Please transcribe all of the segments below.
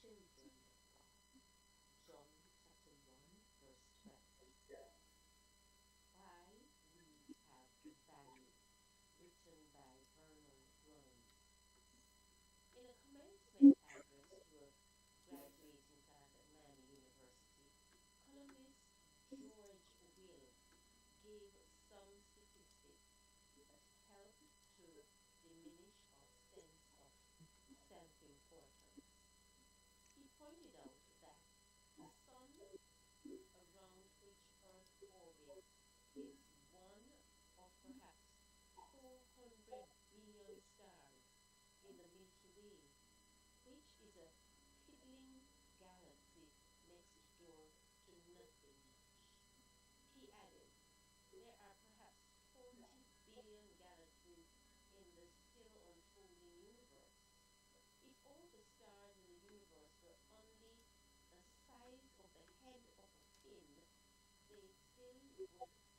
children of God. John chapter 1, verse 12. Why Weeds Have Value, written by Vernon Grimes. In a commencement address to a graduating class at Miami University, columnist George Will gave some statistics that help to diminish our sense of self importance. He pointed out that the sun, around which Earth orbits, is one of perhaps 400 billion stars in the Milky Way, which is a piddling galaxy next door to nothing much. He added, there are perhaps 40 billion galaxies in the still unfolding universe. If all the stars in the universe were only the size of the head of a pin, they still would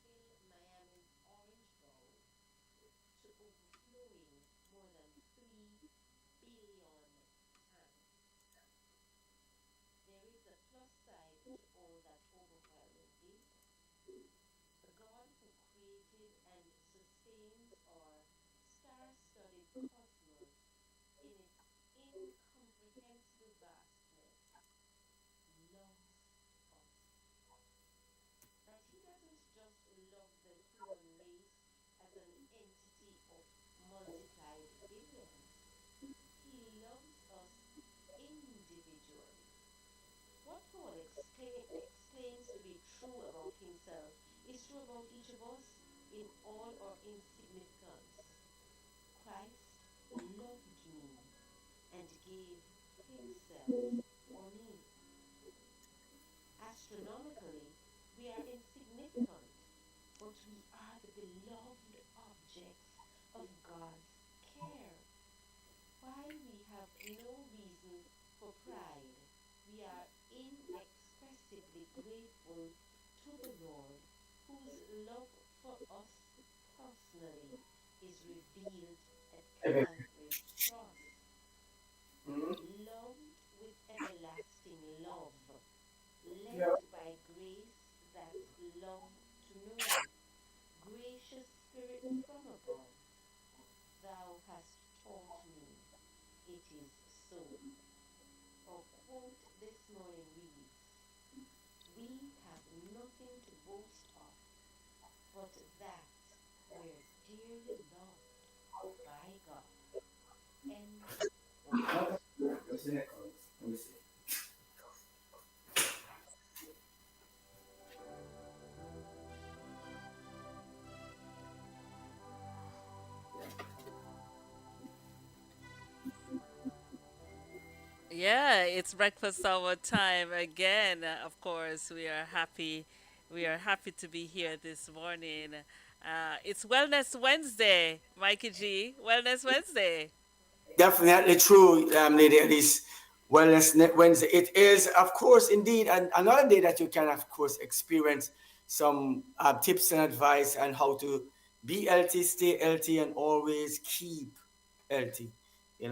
fill Miami's Orange Bowl to overflowing more than 3 billion times. There is a plus side to all that overwhelming data. The God who created and sustains our star studded cosmos in its incomprehensible vastness loves us. But he doesn't just love the human race as an entity of multiplied billions, he loves us individually. What Paul exclaims to be true about himself is true about each of us in all our insignificance. Christ loved me and gave himself for me. Astronomically, we are insignificant, but we are the beloved objects of God's care. While we have no reason for pride, we are inexpressibly grateful to the Lord, whose love for us personally is revealed at Calvary's cross. Loved with everlasting love, led by grace that love to know, gracious Spirit from above, thou hast taught me, it is so. Our quote this morning reads, we have nothing to boast of, but that we're dearly loved by God. End quote. Yeah, it's breakfast hour time again. Of course, we are happy. We are happy to be here this morning. It's Wellness Wednesday, Mikey G. Wellness Wednesday. Definitely true, Lady Alice. Wellness Wednesday. It is, of course, indeed, another day that you can, of course, experience some tips and advice on how to be healthy, stay healthy, and always keep healthy.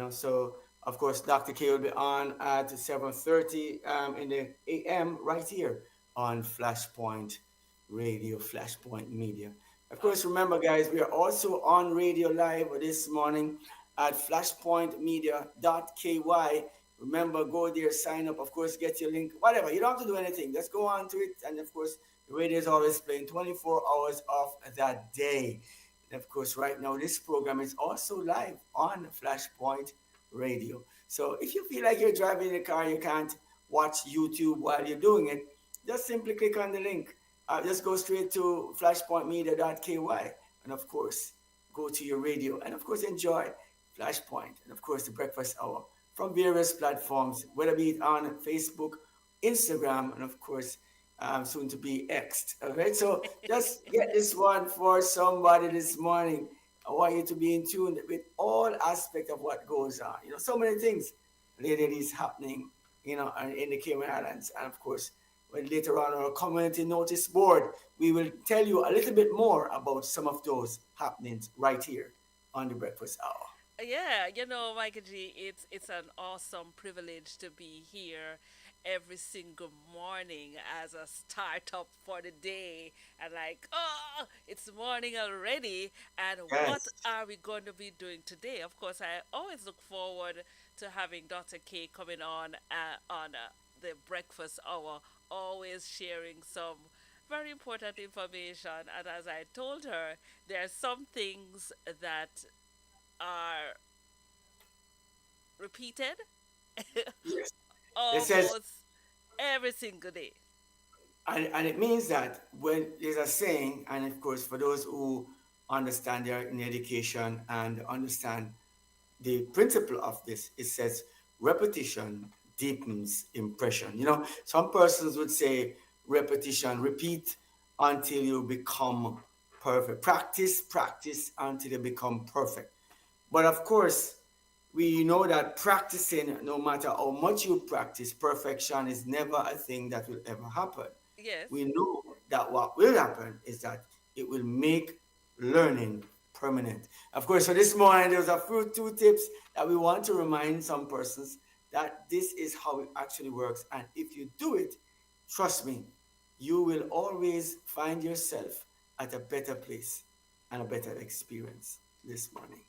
So of course, Dr. K will be on at 7:30 in the AM right here on Flashpoint Radio, Flashpoint Media. Of Uh, course, remember, guys, we are also on radio live this morning at flashpointmedia.ky. Remember, go there, sign up, of course, get your link, whatever. You don't have to do anything. Just go on to it. And of course, the radio is always playing 24 hours of that day. And of course, right now, this program is also live on Flashpoint Radio. So if you feel like you're driving in a car, you can't watch YouTube while you're doing it, just simply click on the link. Just go straight to flashpointmedia.ky. And of course, go to your radio and of course enjoy Flashpoint and of course the breakfast hour from various platforms, whether be it on Facebook, Instagram, and of course soon to be X. All right, so just get this one for somebody this morning. I want you to be in tune with all aspects of what goes on. So many things lately is happening, in the Cayman Islands, and of course when later on our community notice board, we will tell you a little bit more about some of those happenings right here on the breakfast hour. Yeah, Michael G, it's an awesome privilege to be here every single morning as a startup for the day. And like, oh, it's morning already. And what Yes. are we going to be doing today? Of course, I always look forward to having Dr. K coming on the breakfast hour, always sharing some very important information. And as I told her, there are some things that are repeated Yes. It says, almost every single day. and it means that when there's a saying, and of course, for those who understand their in education and understand the principle of this, it says repetition deepens impression. Some persons would say repetition, repeat until you become perfect. Practice, practice until you become perfect. But of course, we know that practicing, no matter how much you practice, perfection is never a thing that will ever happen. Yes. We know that what will happen is that it will make learning permanent. Of course, so this morning there's a few two tips that we want to remind some persons that this is how it actually works. And if you do it, trust me, you will always find yourself at a better place and a better experience this morning.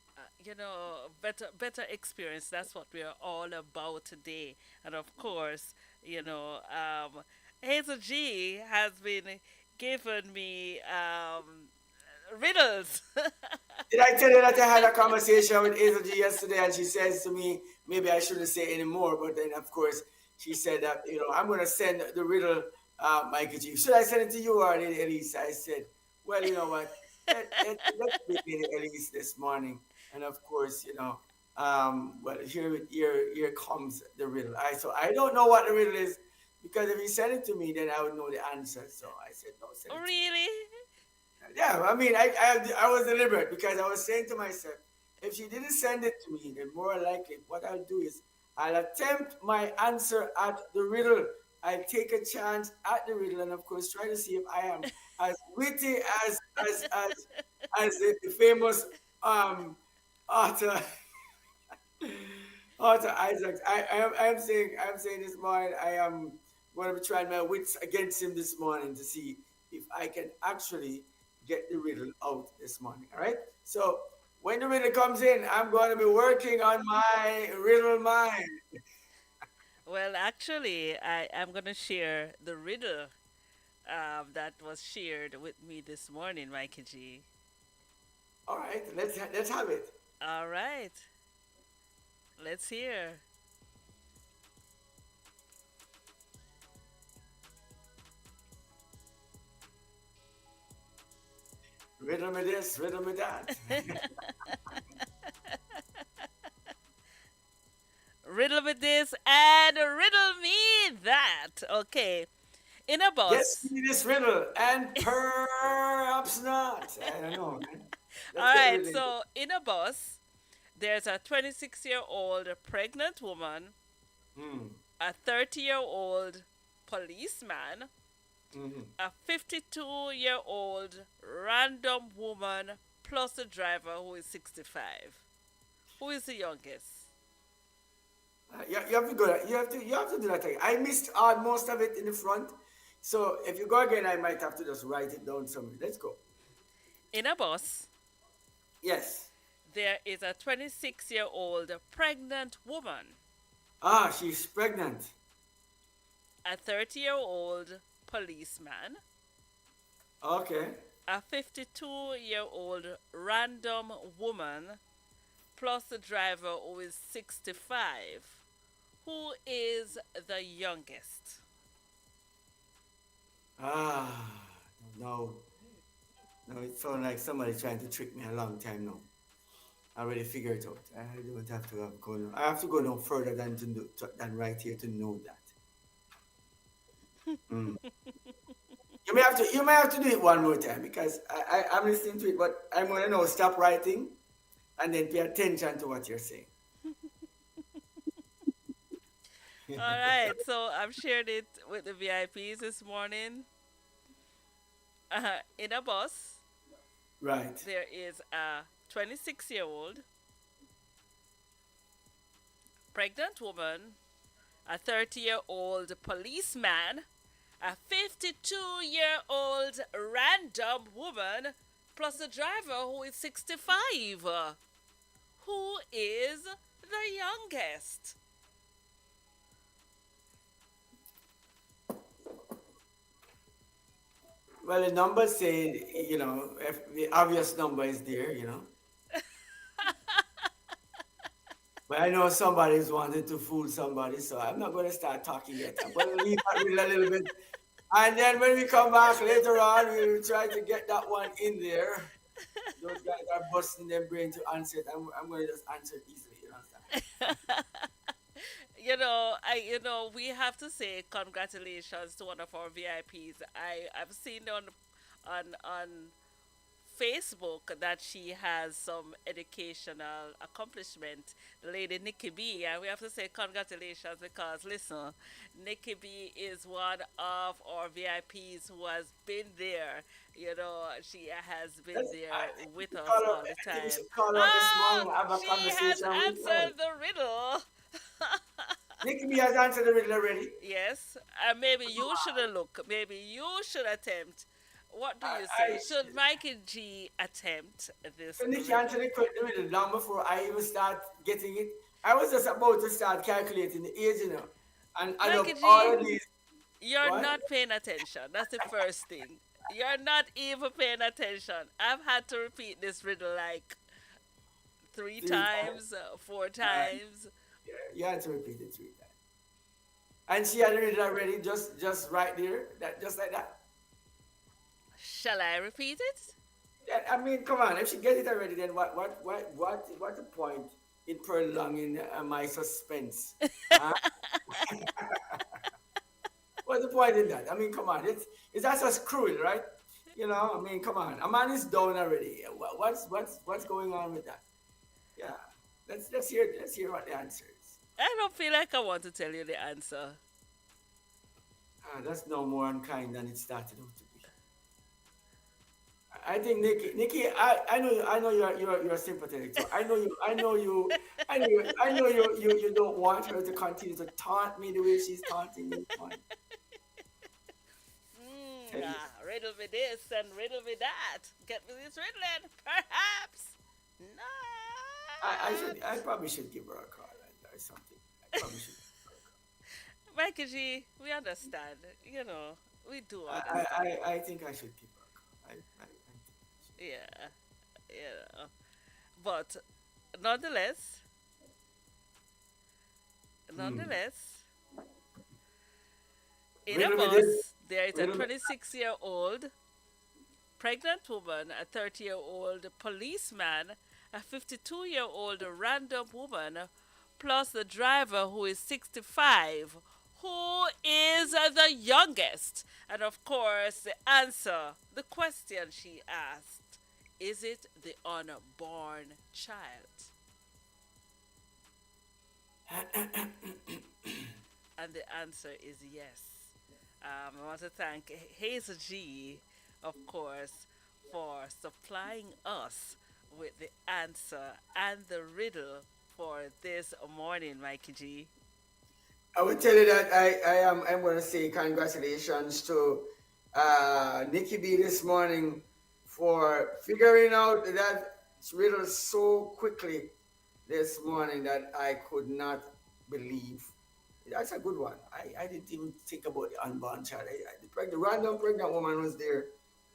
Better experience. That's what we are all about today. And of course, Hazel G has been giving me riddles. Did I tell you that I had a conversation with Hazel G yesterday and she says to me, maybe I shouldn't say anymore, but then of course she said that, I'm going to send the riddle, Michael G. Should I send it to you or Elise? I said, well, you know what? Let's begin Elise this morning. And of course, well, here comes the riddle. So I don't know what the riddle is because if you send it to me, then I would know the answer. So I said, no, send it to me. Really? Yeah, I mean, I was deliberate because I was saying to myself, if she didn't send it to me, then more likely what I'll do is I'll attempt my answer at the riddle. I'll take a chance at the riddle and of course try to see if I am as witty as the famous um author Arthur Isaacs. I'm saying this morning I am going to be trying my wits against him this morning to see if I can actually get the riddle out this morning. All right. So when the riddle comes in, I'm going to be working on my riddle mind. Well, actually, I'm going to share the riddle that was shared with me this morning, Mikey G. All right. Let's have it. All right, let's hear. Riddle me this, riddle me that. Riddle me this and riddle me that. Okay. In a Guess bus. me this riddle, and perhaps not. I don't know, man. Let's All get right. riddle. So, in a bus, there's a 26-year-old pregnant woman, Hmm. a 30-year-old policeman, Hmm. a 52-year-old random woman, plus a driver who is 65. Who is the youngest? You have to go. You have to do that again. I missed most of it in the front, so if you go again, I might have to just write it down somewhere. Let's go. In a bus, Yes. there is a 26-year-old pregnant woman, She's pregnant. a 30-year-old policeman, Okay. a 52-year-old random woman, plus the driver who is 65. Who is the youngest? Ah, no, no. It sounds like somebody trying to trick me a long time now. I already figured it out. I don't have to go. No. I have to go no further than right here to know that. Mm. You may have to do it one more time because I'm listening to it, but I'm gonna know stop writing and then pay attention to what you're saying. All right, so I've shared it with the VIPs this morning. In a bus, Right. there is a 26-year-old pregnant woman, a 30-year-old policeman, a 52-year-old random woman, plus a driver who is 65. Who is the youngest? Well, the number say, if the obvious number is there, but I know somebody's wanted to fool somebody, so I'm not going to start talking yet. I'm going to leave that riddle a little bit. And then when we come back later on, we'll try to get that one in there. Those guys are busting their brain to answer it. I'm going to just answer it easily. You understand? We have to say congratulations to one of our VIPs. I've seen on Facebook that she has some educational accomplishment, the lady Nikki B, and we have to say congratulations because listen, Nikki B is one of our VIPs who has been there. She has been there I think we with should us call her. all the I think we time. should call her this Oh, morning and have a she has conversation with her. answered the riddle. Nikki B has answered the riddle already. Yes, maybe you should look. Maybe you should attempt. What do you say? I Should Mikey G attempt this So Nikki riddle? answered the riddle long before I even start getting it. I was just about to start calculating the age, and add Mikey up all G, of these. you're What? not paying attention. That's the first thing. You're not even paying attention. I've had to repeat this riddle like three Three times. times, four Uh, times. yeah, you had to repeat it 3 times. And she had read it already, just right there, that just like that. Shall I repeat it? Yeah, I mean, come on. If she gets it already, then what's the point in prolonging my suspense? Huh? What's the point in that? I mean, come on. It's that's just cruel, right? I mean, come on. A man is down already. What's going on with that? Yeah. Let's hear what the answer is. I don't feel like I want to tell you the answer. That's no more unkind than it started out to be. I think Nikki, I know you're sympathetic. So I know you don't want her to continue to taunt me the way she's taunting me. Fine. Tell you, Riddle me this and riddle me that. Get me this riddling, perhaps. No. I probably should give her a call or something. I probably should. Mikey G, we understand. We do I, understand. I think I should give her a call. I think I should. Yeah, yeah. But nonetheless, Hmm. nonetheless, in a Riddle me this. bus, there is a Riddle me. 26-year-old pregnant woman, a 30-year-old policeman, a 52-year-old random woman, plus the driver who is 65. Who is the youngest? And of course, the answer, the question she asked, is it the unborn child? And the answer is yes. I want to thank Hazel G, of course, for supplying us with the answer and the riddle for this morning, Mikey G. I will tell you that I'm going to say congratulations to Nikki B this morning for figuring out that riddle so quickly this morning that I could not believe. That's a good one. I didn't even think about the unborn child. The random pregnant woman was there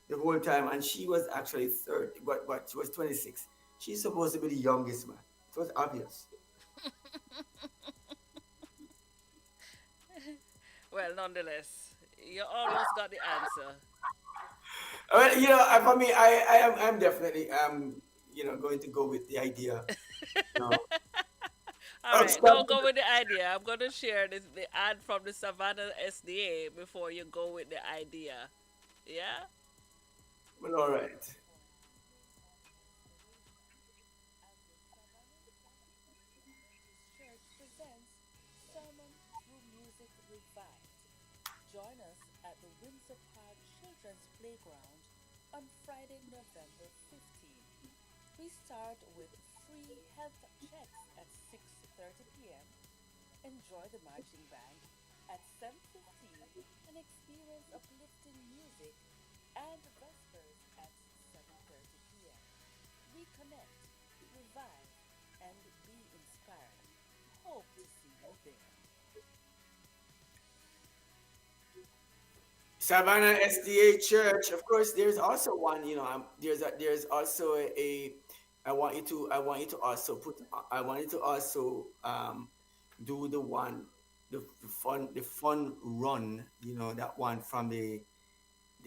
the whole time, and she was actually third, but she was 26. She's supposed to be the youngest man. It was obvious. Well, nonetheless, you almost got the answer. Well, for me, I'm definitely going to go with the idea, you know, All of right, don't stopping. go with the idea. I'm going to share the ad from the Savannah SDA before you go with the idea. Yeah? Well, all right. Church presents Sermon Through Music Revived. Join us at the Windsor Park Children's Playground on Friday, November 15th. We start with free health checks at 6:30 p.m. Enjoy the marching band at 7:15 and experience uplifting music and Vespers at 7:30 p.m. Reconnect, revive, and be inspired. Hope to see you there. Savannah SDA Church. Of course, there's also one. There's also I want you to also I want you to also do the one, the fun run. That one from the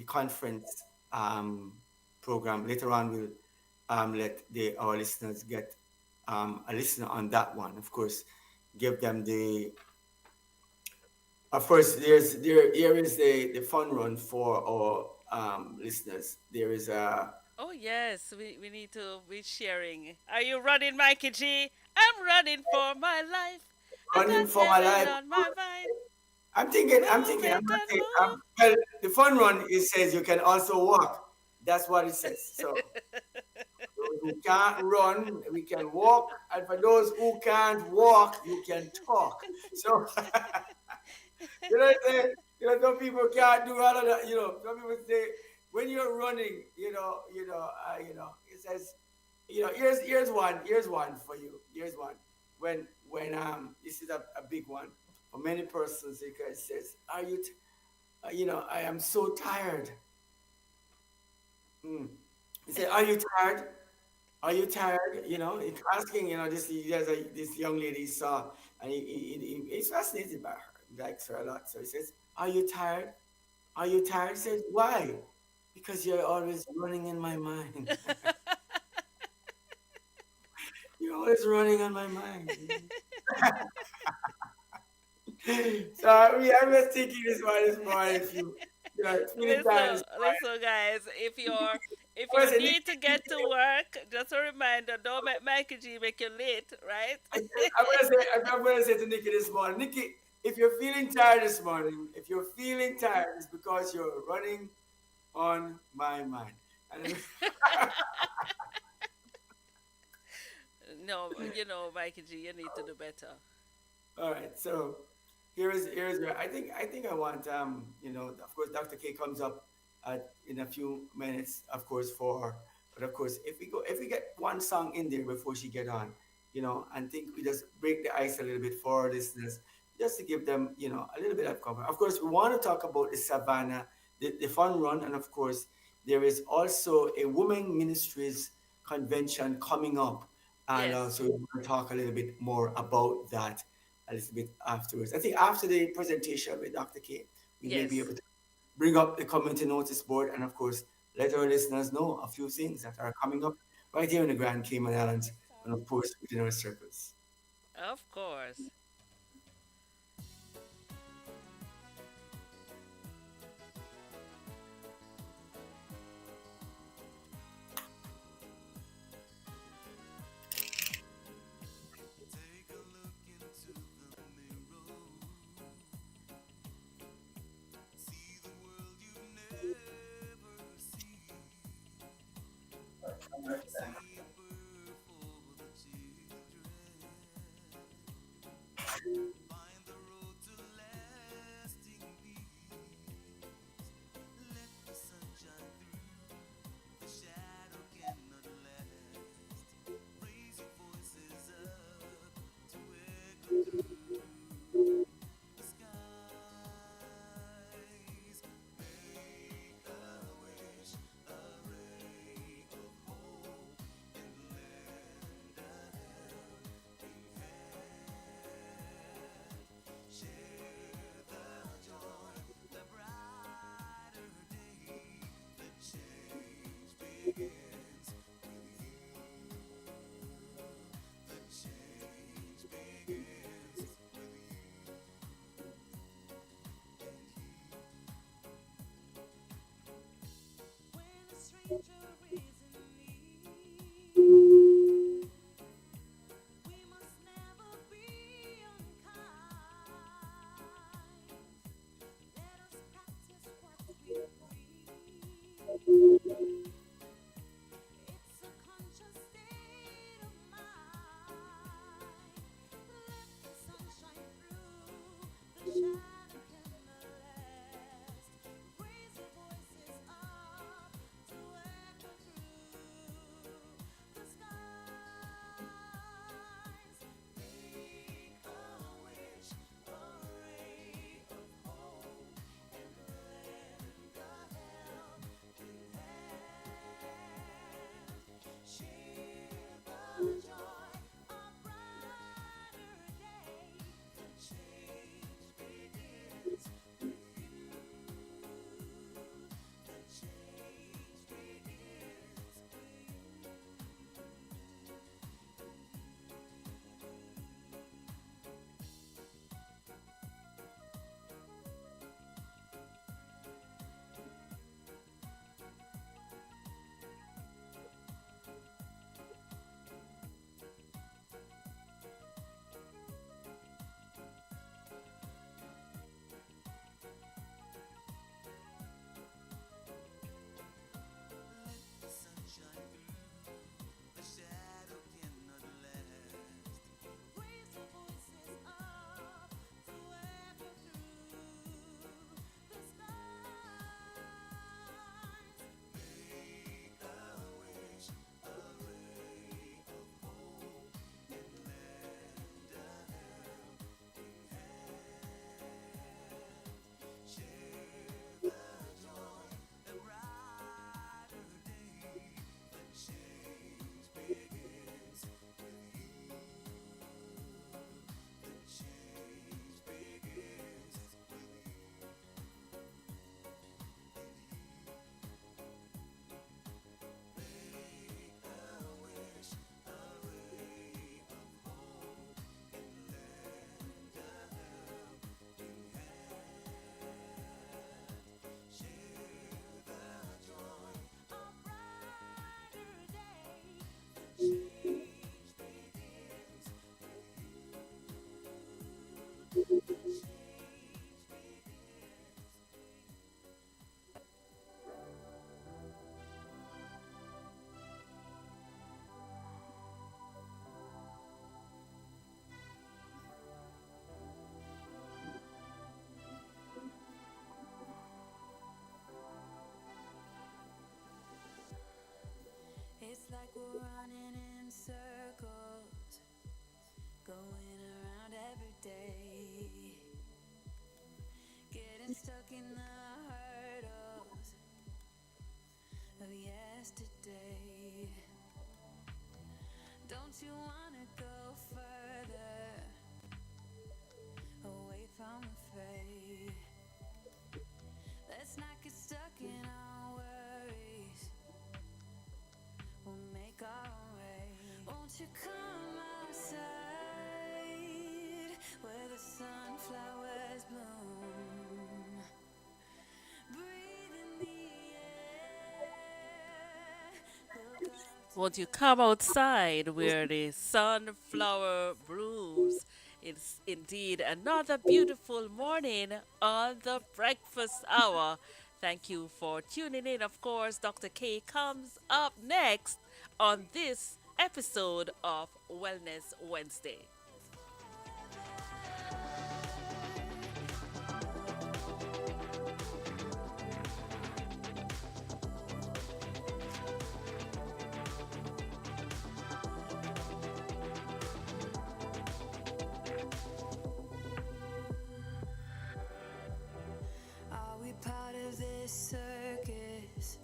conference program. Later on, we'll let our listeners get a listener on that one. Of course, give them the. Of course, here is the fun run for our listeners. There is a Oh, yes, we need to be sharing. Are you running, Mikey G? I'm running for my life. I running got for my heaven life. on my mind. I'm Move it not and saying, move. well, the fun run, it says you can also walk. That's what it says. So those who can't run, we can walk. And for those who can't walk, you can talk. So, you know what I'm saying? Some people can't do all of that. Some people say, when you're running, it says, here's one for you. Here's one. When this is a big one for many persons, it says, I am so tired. Mm. He said, "Are you tired? Are you tired?" It's asking. This young lady he saw, and he's fascinated by her. He likes her a lot. So he says, "Are you tired? Are you tired?" He says, "Why?" "Because you're always running in my mind. You're always running on my mind." So I was thinking this morning. If it's feeling tired Listen, this morning, listen, guys. If I you was saying, need to get to work, just a reminder: don't make Mikey G make you late, right? I'm gonna say to Nikki this morning, Nikki, if you're feeling tired this morning, if you're feeling tired, it's because you're running on my mind. And No, Mikey G, you need to do better. all right, so here's where I think I want of course Dr. K comes up in a few minutes, of course, but of course if we get one song in there before she get on, and think we just break the ice a little bit for our listeners, just to give them a little bit of cover. Of course, we want to talk about the Savannah, the fun run, and of course there is also a women ministries convention coming up, and Yes, so we want to talk a little bit more about that a little bit afterwards. I think after the presentation with Dr. K, we may be yes. able to bring up the community notice board and, of course, let our listeners know a few things that are coming up right here in the Grand Cayman Islands and, of course, within our circles. Of course. It's like we're running in circles, going around every day, getting stuck in the hurdles of yesterday. Don't you wanna go further, away from the fray? Let's not get stuck in our worries, we'll make our own way. Won't you come outside where the sunflowers bloom? Breathe in the air. Look up to Won't you the come outside where the sunflower blooms? It's indeed another beautiful morning on the breakfast hour. Thank you for tuning in. Of course, Dr. K comes up next on this episode of Wellness Wednesday. Are we part of this circus?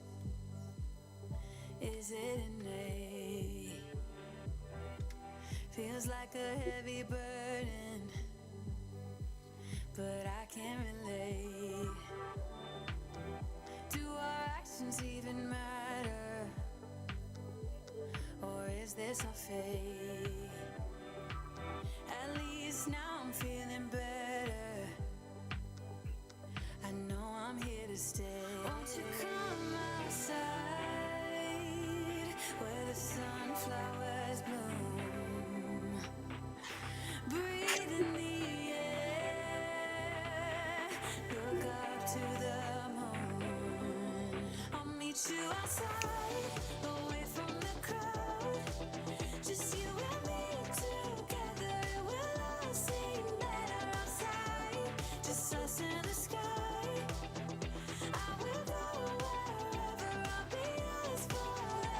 Is it innate? Feels like a heavy burden, but I can't relate. Do our actions even matter? Or is this our fate? At least now I'm feeling better. I know I'm here to stay. Won't you come outside where the sunflowers bloom? Breathe in the air. Look up to the moon. I'll meet you outside, away from the crowd. Just you and me together, it will all seem better outside. Just us in the sky. I will go wherever, I'll be yours forever.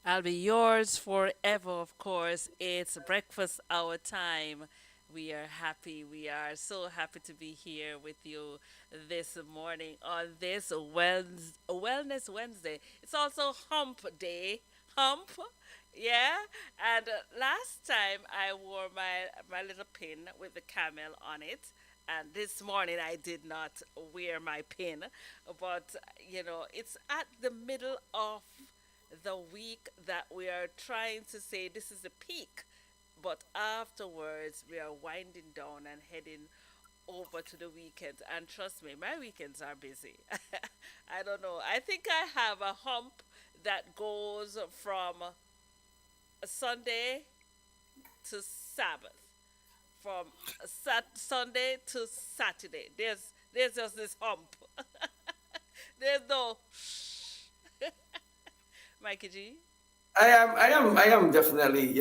I'll be yours forever, of course. It's breakfast hour time. We are happy. We are so happy to be here with you this morning on this Wellness Wednesday. It's also Hump Day. Hump, yeah. And last time I wore my little pin with the camel on it. And this morning I did not wear my pin, but it's at the middle of the week that we are trying to say this is the peak, but afterwards we are winding down and heading over to the weekend. And trust me, my weekends are busy. I don't know. I think I have a hump that goes from Sunday to Sabbath, from Sunday to Saturday. There's just this hump. There's no Mikey G. I am definitely,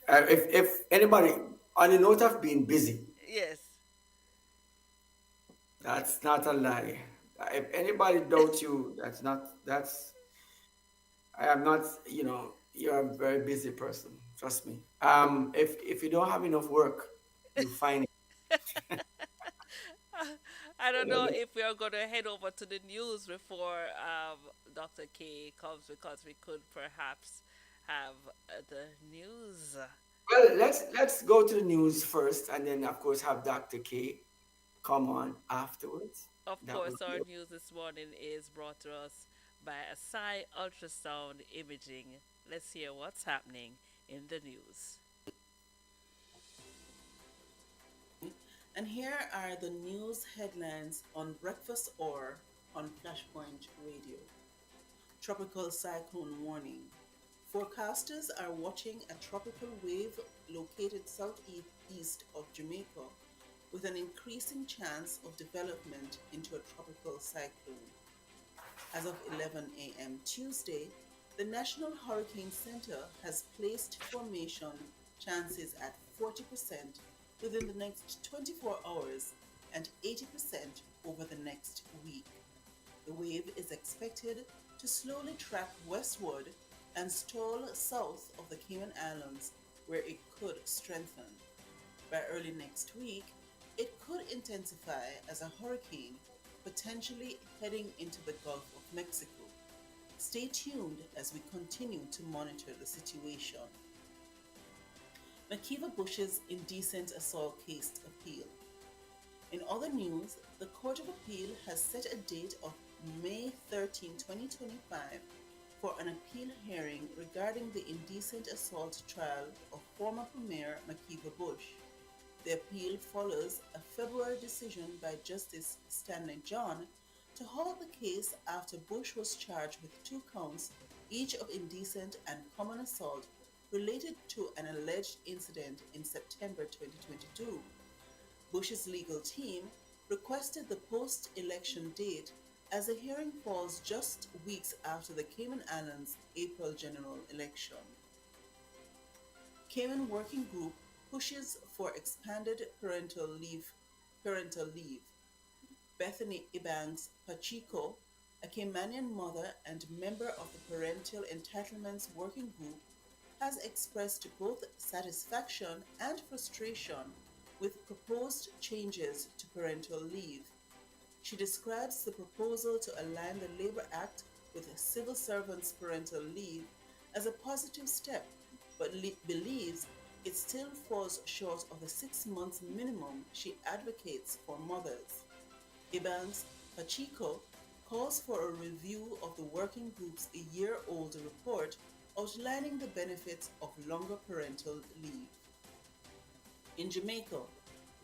if anybody, on the note of being busy, Yes. that's not a lie. If anybody doubts you, I am not, you're a very busy person. Trust me. If you don't have enough work, you find I don't know it. if we are going to head over to the news before Dr. K comes, because we could perhaps have the news. Well, let's go to the news first, and then of course have Dr. K come on afterwards. Of That would course, be our news this morning is brought to us by Asai Ultrasound Imaging. Let's hear what's happening in the news. And here are the news headlines on Breakfast or on Flashpoint Radio. Tropical cyclone warning. Forecasters are watching a tropical wave located southeast of Jamaica with an increasing chance of development into a tropical cyclone. As of 11 a.m. Tuesday, the National Hurricane Center has placed formation chances at 40% within the next 24 hours and 80% over the next week. The wave is expected to slowly track westward and stall south of the Cayman Islands, where it could strengthen. By early next week, it could intensify as a hurricane, potentially heading into the Gulf of Mexico. Stay tuned as we continue to monitor the situation. Makiva Bush's indecent assault case appeal. In other news, the Court of Appeal has set a date of May 13, 2025 for an appeal hearing regarding the indecent assault trial of former Premier Makiva Bush. The appeal follows a February decision by Justice Stanley John to halt the case after Bush was charged with two counts, each of indecent and common assault, related to an alleged incident in September 2022. Bush's legal team requested the post election date as the hearing falls just weeks after the Cayman Islands' April general election. Cayman Working Group pushes for expanded parental leave. Bethany Ibanks Pacheco, a Caymanian mother and member of the Parental Entitlements Working Group, has expressed both satisfaction and frustration with proposed changes to parental leave. She describes the proposal to align the Labor Act with civil servants' parental leave as a positive step, but believes it still falls short of the 6 months minimum she advocates for mothers. Evans Pacheco calls for a review of the working group's year-old report outlining the benefits of longer parental leave. In Jamaica,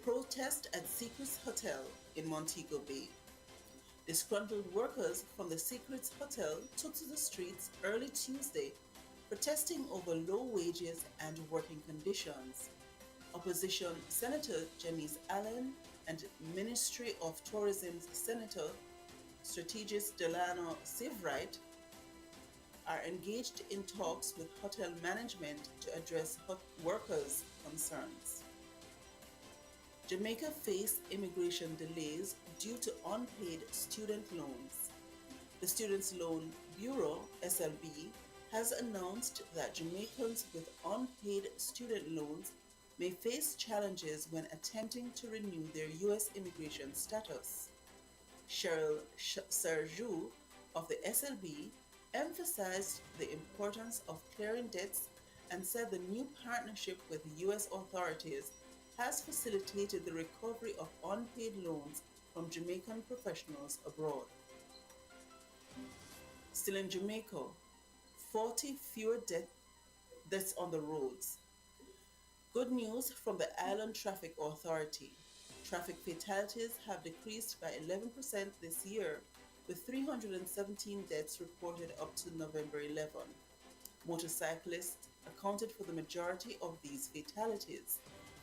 protest at Secrets Hotel in Montego Bay. Disgruntled workers from the Secrets Hotel took to the streets early Tuesday, protesting over low wages and working conditions. Opposition Senator Janice Allen and Ministry of Tourism's Senator Strategist Delano Seavright are engaged in talks with hotel management to address workers' concerns. Jamaica faced immigration delays due to unpaid student loans. The Students' Loan Bureau, SLB, has announced that Jamaicans with unpaid student loans may face challenges when attempting to renew their U.S. immigration status. Cheryl Serjou of the SLB emphasized the importance of clearing debts and said the new partnership with U.S. authorities has facilitated the recovery of unpaid loans from Jamaican professionals abroad. Still in Jamaica, 40 fewer deaths on the roads. Good news from the Island Traffic Authority. Traffic fatalities have decreased by 11% this year, with 317 deaths reported up to November 11. Motorcyclists accounted for the majority of these fatalities.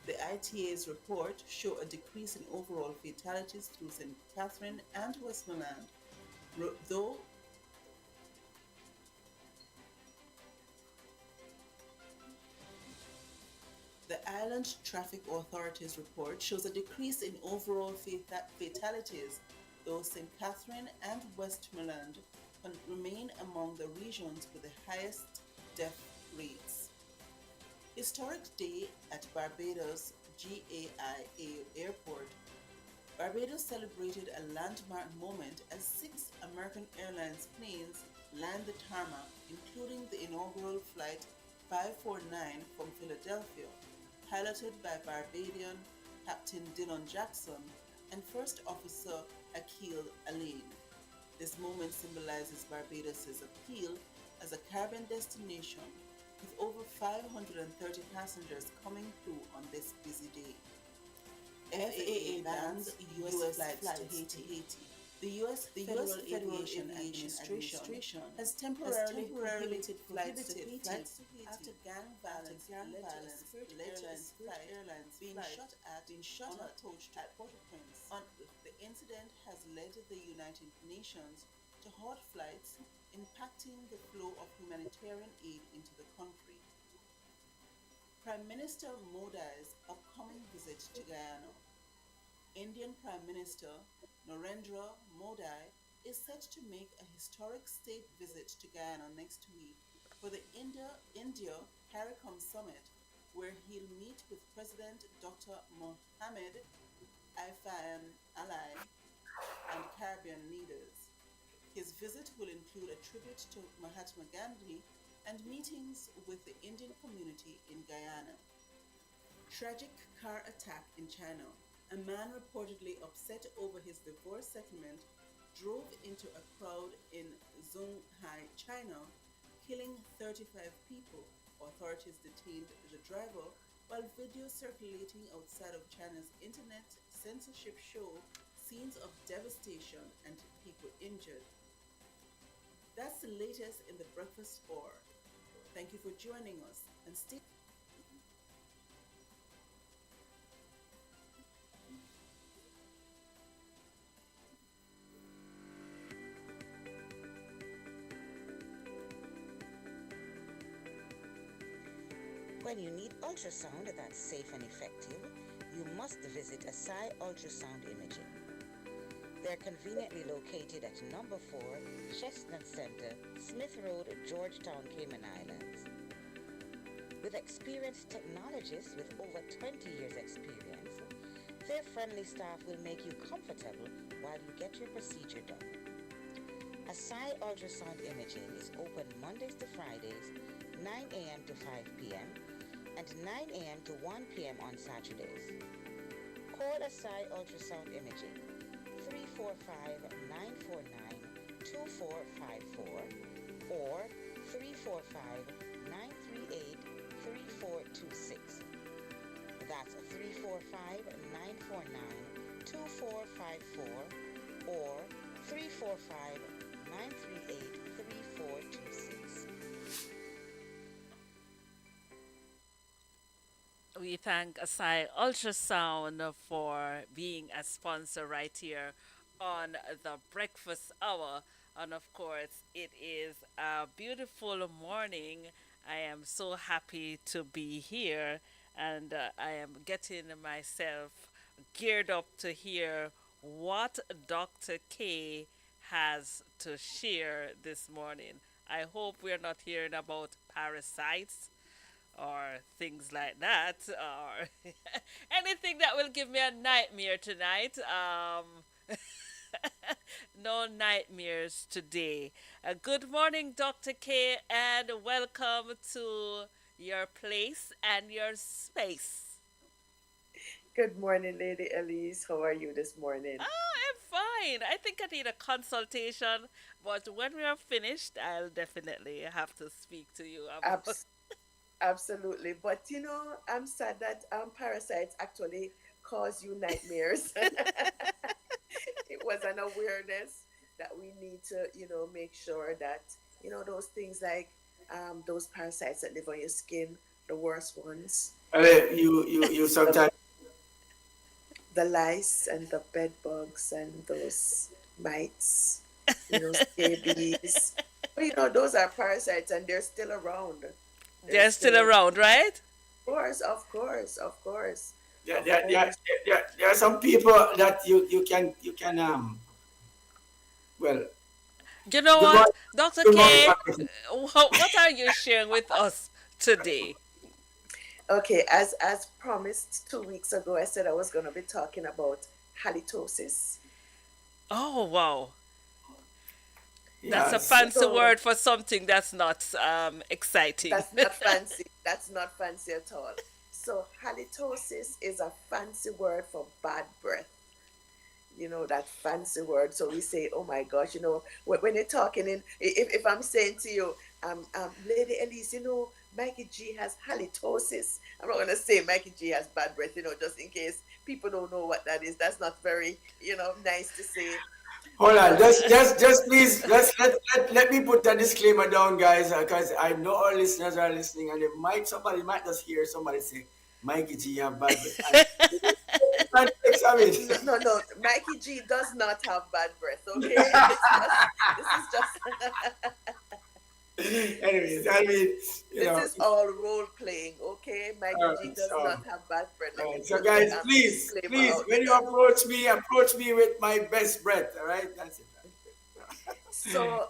The ITA's report show a decrease in overall fatalities through St. Catherine and Westmoreland, though the Island Traffic Authority's report shows a decrease in overall fatalities, though St. Catherine and Westmoreland remain among the regions with the highest death rates. Historic day at Barbados GAIA Airport. Barbados celebrated a landmark moment as 6 American Airlines planes land the tarmac, including the inaugural Flight 549 from Philadelphia, piloted by Barbadian Captain Dillon Jackson and First Officer Akil Alain. This moment symbolizes Barbados' appeal as a Caribbean destination with over 530 passengers coming through on this busy day. FAA bans U.S. flights to Haiti. The U.S. Federal Aviation Administration has temporarily prohibited flights to Haiti after gang violence led to a Spirit Airlines being shot at Port-au-Prince. The incident has led the United Nations to halt flights, impacting the flow of humanitarian aid into the country. Prime Minister Modi's upcoming visit to Guyana. Indian Prime Minister Narendra Modi is set to make a historic state visit to Guyana next week for the India CARICOM summit, where he'll meet with President Dr. Mohamed Ifan Ali and Caribbean leaders. His visit will include a tribute to Mahatma Gandhi and meetings with the Indian community in Guyana. Tragic car attack in China. A man reportedly upset over his divorce settlement drove into a crowd in Zhonghai, China, killing 35 people. Authorities detained the driver while video circulating outside of China's internet censorship show scenes of devastation and people injured. That's the latest in the Breakfast Hour. Thank you for joining us and stay. When you need ultrasound that's safe and effective, you must visit Asai Ultrasound Imaging. They're conveniently located at number 4 Chestnut Center, Smith Road, Georgetown, Cayman Islands. With experienced technologists with over 20 years experience, their friendly staff will make you comfortable while you get your procedure done. Asai Ultrasound Imaging is open Mondays to Fridays, 9 a.m. to 5 p.m. and 9 a.m. to 1 p.m. on Saturdays. Call Asai Ultrasound Imaging 345-949-2454 or 345-938-3426. That's 345-949-2454 or 345-938-3426. We thank Asai Ultrasound for being a sponsor right here on the Breakfast Hour. And of course, it is a beautiful morning. I am so happy to be here, and I am getting myself geared up to hear what Dr. K has to share this morning. I hope we're not hearing about parasites or things like that, or anything that will give me a nightmare tonight. No nightmares today. Good morning, Dr. K, and welcome to your place and your space. Good morning, Lady Elise. How are you this morning? I'm fine. I think I need a consultation, but when we are finished, I'll definitely have to speak to you about. Abs- Absolutely. But I'm sad that parasites actually cause you nightmares. It was an awareness that we need to, make sure that, those things like those parasites that live on your skin, the worst ones, You sometimes the lice and the bed bugs and those mites, scabies. But, those are parasites and they're still around. They're They're still still, of around, right? course, of course, of course, there, of there, there, course. there are some people that you can well, You know good what, morning, Dr. good morning, K? Marcus. What are you sharing with us today? Okay, as promised 2 weeks ago, I said I was going to be talking about halitosis. Oh, wow. That's a Yes. fancy So word for something that's not exciting. that's not fancy. That's not fancy at all. So halitosis is a fancy word for bad breath. that fancy word. So we say, oh my gosh, when you're talking if I'm saying to you, Lady Elise, Mikey G has halitosis. I'm not going to say Mikey G has bad breath, just in case people don't know what that is. That's not very, nice to say. Hold on, But just please, let me put a disclaimer down, guys, because I know our listeners are listening, and somebody might just hear somebody say, Mikey G, you have bad breath. And context of no, it. no, no. Mikey G does not have bad breath, okay? This is just Anyways, I mean, this is all role playing, okay? Mikey G alright, does so, not have bad breath. Let me so put the guys, please, disclaimer please, out when you there. approach me with my best breath, all right? That's it. So,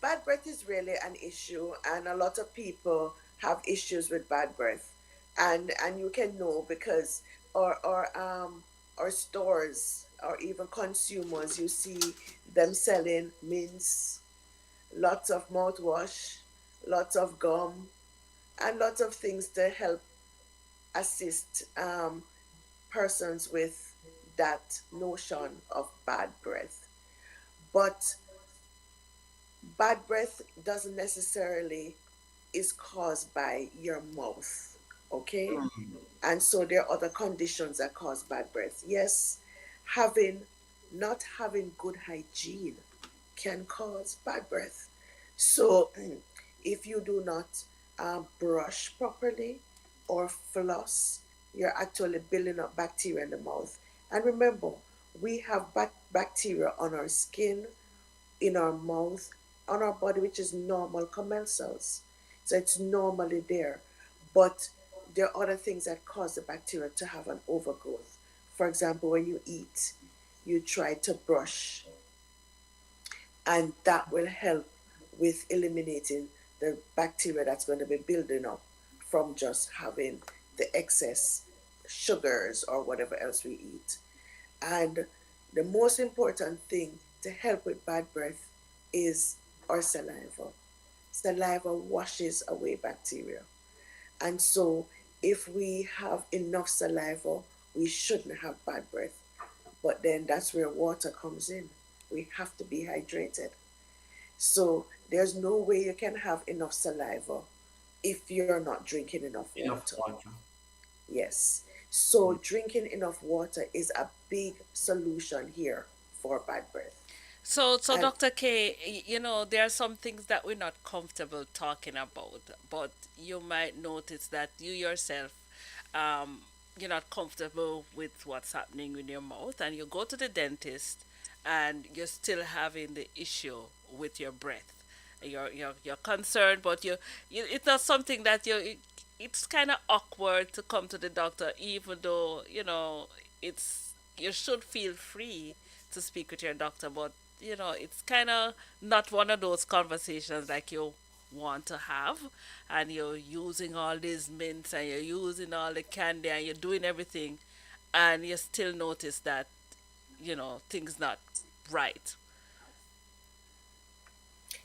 bad breath is really an issue, and a lot of people have issues with bad breath, and you can know because or stores or even consumers, you see them selling mints, lots of mouthwash, lots of gum, and lots of things to help assist persons with that notion of bad breath. But bad breath doesn't necessarily is caused by your mouth, okay? And so there are other conditions that cause bad breath. Yes, having not having good hygiene can cause bad breath. So if you do not brush properly or floss, you're actually building up bacteria in the mouth. And remember, we have bacteria on our skin, in our mouth, on our body, which is normal commensals. So it's normally there. But there are other things that cause the bacteria to have an overgrowth. For example, when you eat, you try to brush, and that will help with eliminating the bacteria that's going to be building up from just having the excess sugars or whatever else we eat. And the most important thing to help with bad breath is our saliva. Saliva washes away bacteria. And so, if we have enough saliva, we shouldn't have bad breath. But then that's where water comes in. We have to be hydrated. So, there's no way you can have enough saliva if you're not drinking enough Enough water. water. Yes. So, drinking enough water is a big solution here for bad breath. So And Dr. K, there are some things that we're not comfortable talking about, but you might notice that you yourself, um, you're not comfortable with what's happening with your mouth, and you go to the dentist, and you're still having the issue with your breath. You're concerned, but it's not something that it's kind of awkward to come to the doctor, even though it's you should feel free to speak with your doctor, but it's kind of not one of those conversations like you want to have, and you're using all these mints and you're using all the candy and you're doing everything, and you still notice that things not right.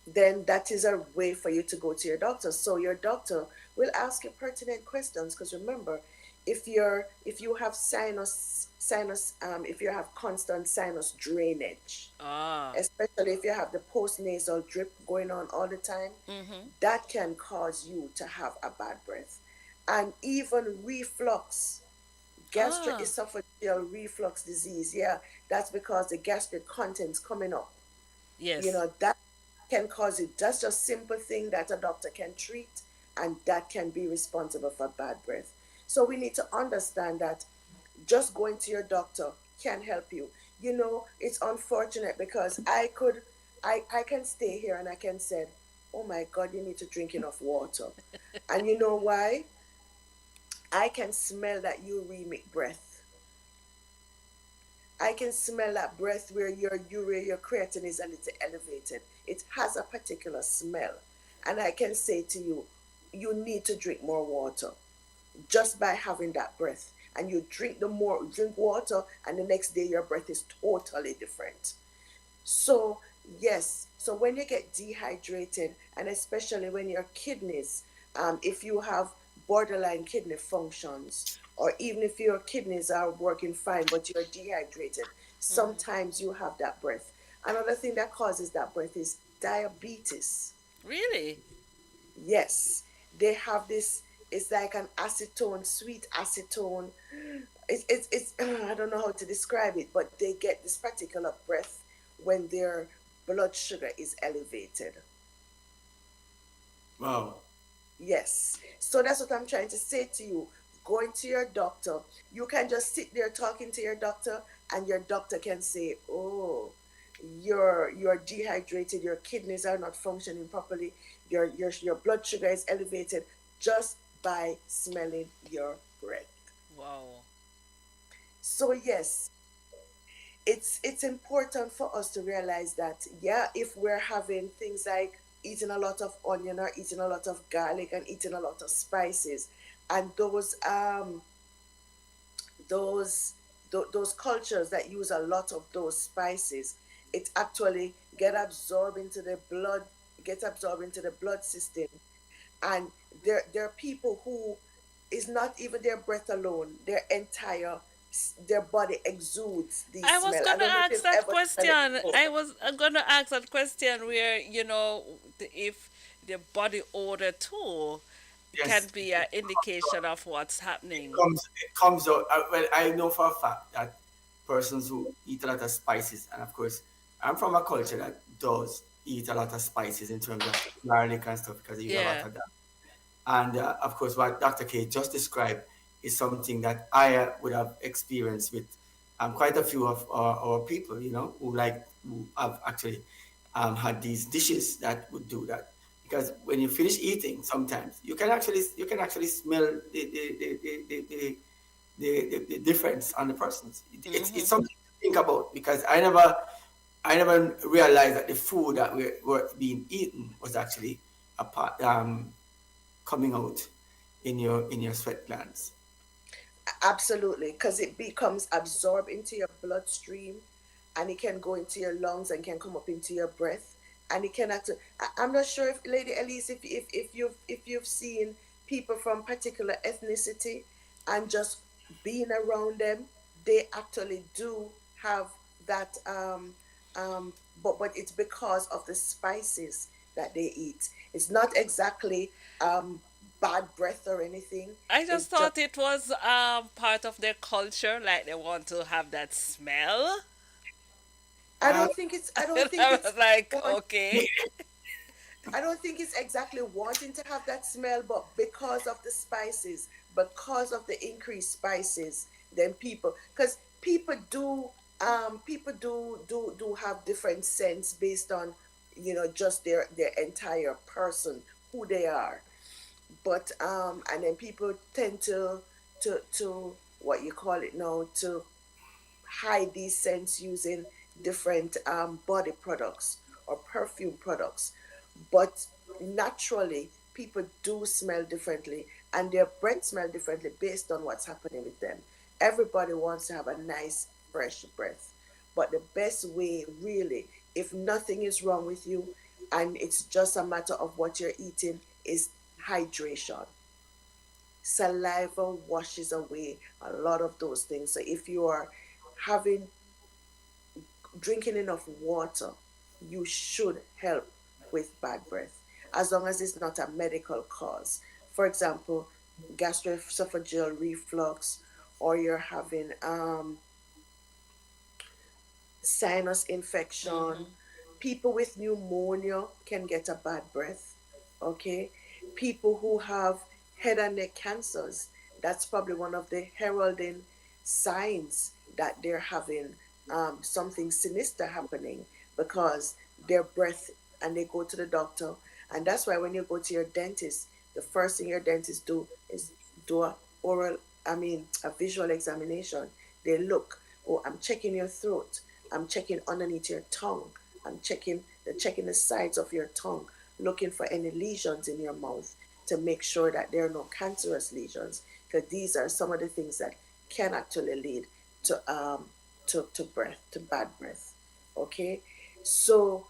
then that is a way for you to go to your doctor. So your doctor will ask you pertinent questions because remember, if you have sinus if you have constant sinus drainage, Ah. especially if you have the postnasal drip going on all the time, Mm-hmm. that can cause you to have a bad breath. And even reflux, Ah. gastroesophageal reflux disease, yeah, that's because the gastric contents coming up. Yes. That can cause it. That's just simple thing that a doctor can treat, and that can be responsible for bad breath. So we need to understand that just going to your doctor can help you. It's unfortunate because I can stay here and I can say, oh my God, you need to drink enough water. And you know why? I can smell that uremic breath. I can smell that breath where your urea, your creatine is a little elevated. It has a particular smell. And I can say to you, you need to drink more water just by having that breath. And you drink water, and the next day your breath is totally different. So, yes, so when you get dehydrated, and especially when your kidneys, if you have borderline kidney functions, or even if your kidneys are working fine but you're dehydrated, Hmm. sometimes you have that breath. Another thing that causes that breath is diabetes. Really? Yes, they have this. It's like an acetone, sweet acetone. It's I don't know how to describe it, but they get this particular breath when their blood sugar is elevated. Wow. Yes. So that's what I'm trying to say to you. Going to your doctor, you can just sit there talking to your doctor, and your doctor can say, "Oh, you're dehydrated. Your kidneys are not functioning properly. Your blood sugar is elevated just by smelling your breath." Wow. So yes, it's important for us to realize that, yeah, if we're having things like eating a lot of onion or eating a lot of garlic and eating a lot of spices, and those those cultures that use a lot of those spices, it actually get absorbed into the blood system. And there are people who is not even their breath alone, their body exudes the I was smell. I gonna don't know if ask you've that ever smelled it question. before. I was gonna ask that question where, if the body odor too can Yes, be an indication of what's happening. it comes out. Well, I know for a fact that persons who eat a lot of spices, and of course, I'm from a culture that does eat a lot of spices in terms of garlic and stuff because they use a lot Yeah. of that. And of course, what Dr. K just described is something that I would have experienced with quite a few of our people, who have actually had these dishes that would do that. Because when you finish eating, sometimes you can actually smell the difference on the persons. It's Hmm. something to think about because I never realized that the food that were being eaten was actually a part coming out in your sweat glands. Absolutely, because it becomes absorbed into your bloodstream, and it can go into your lungs and can come up into your breath, and it can actually. I'm not sure if Lady Elise, if you've seen people from particular ethnicity, and just being around them, they actually do have that. But it's because of the spices that they eat. It's not exactly bad breath or anything. I just It's just thought it was part of their culture, like they want to have that smell. Uh, I don't And think I it's was like, want okay. I don't think it's exactly wanting to have that smell, but because of the spices, because of the increased spices, then because people do have different scents based on, just their entire person, who they are. But and then people tend to what you call it now, to hide these scents using different body products or perfume products. But naturally, people do smell differently, and their breath smell differently based on what's happening with them. Everybody wants to have a nice, fresh breath. But the best way, really, if nothing is wrong with you and it's just a matter of what you're eating, is hydration. Saliva washes away a lot of those things. So if you are having drinking enough water, you should help with bad breath, as long as it's not a medical cause. For example, gastroesophageal reflux, or you're having sinus infection. Hmm. People with pneumonia can get a bad breath. Okay. People who have head and neck cancers, that's probably one of the heralding signs that they're having something sinister happening, because their breath, and they go to the doctor. And that's why when you go to your dentist, the first thing your dentist do is do a oral, a visual examination. They look, oh, I'm checking your throat. I'm checking underneath your tongue. They're checking the sides of your tongue, looking for any lesions in your mouth to make sure that there are no cancerous lesions. Because these are some of the things that can actually lead to bad breath. Okay, so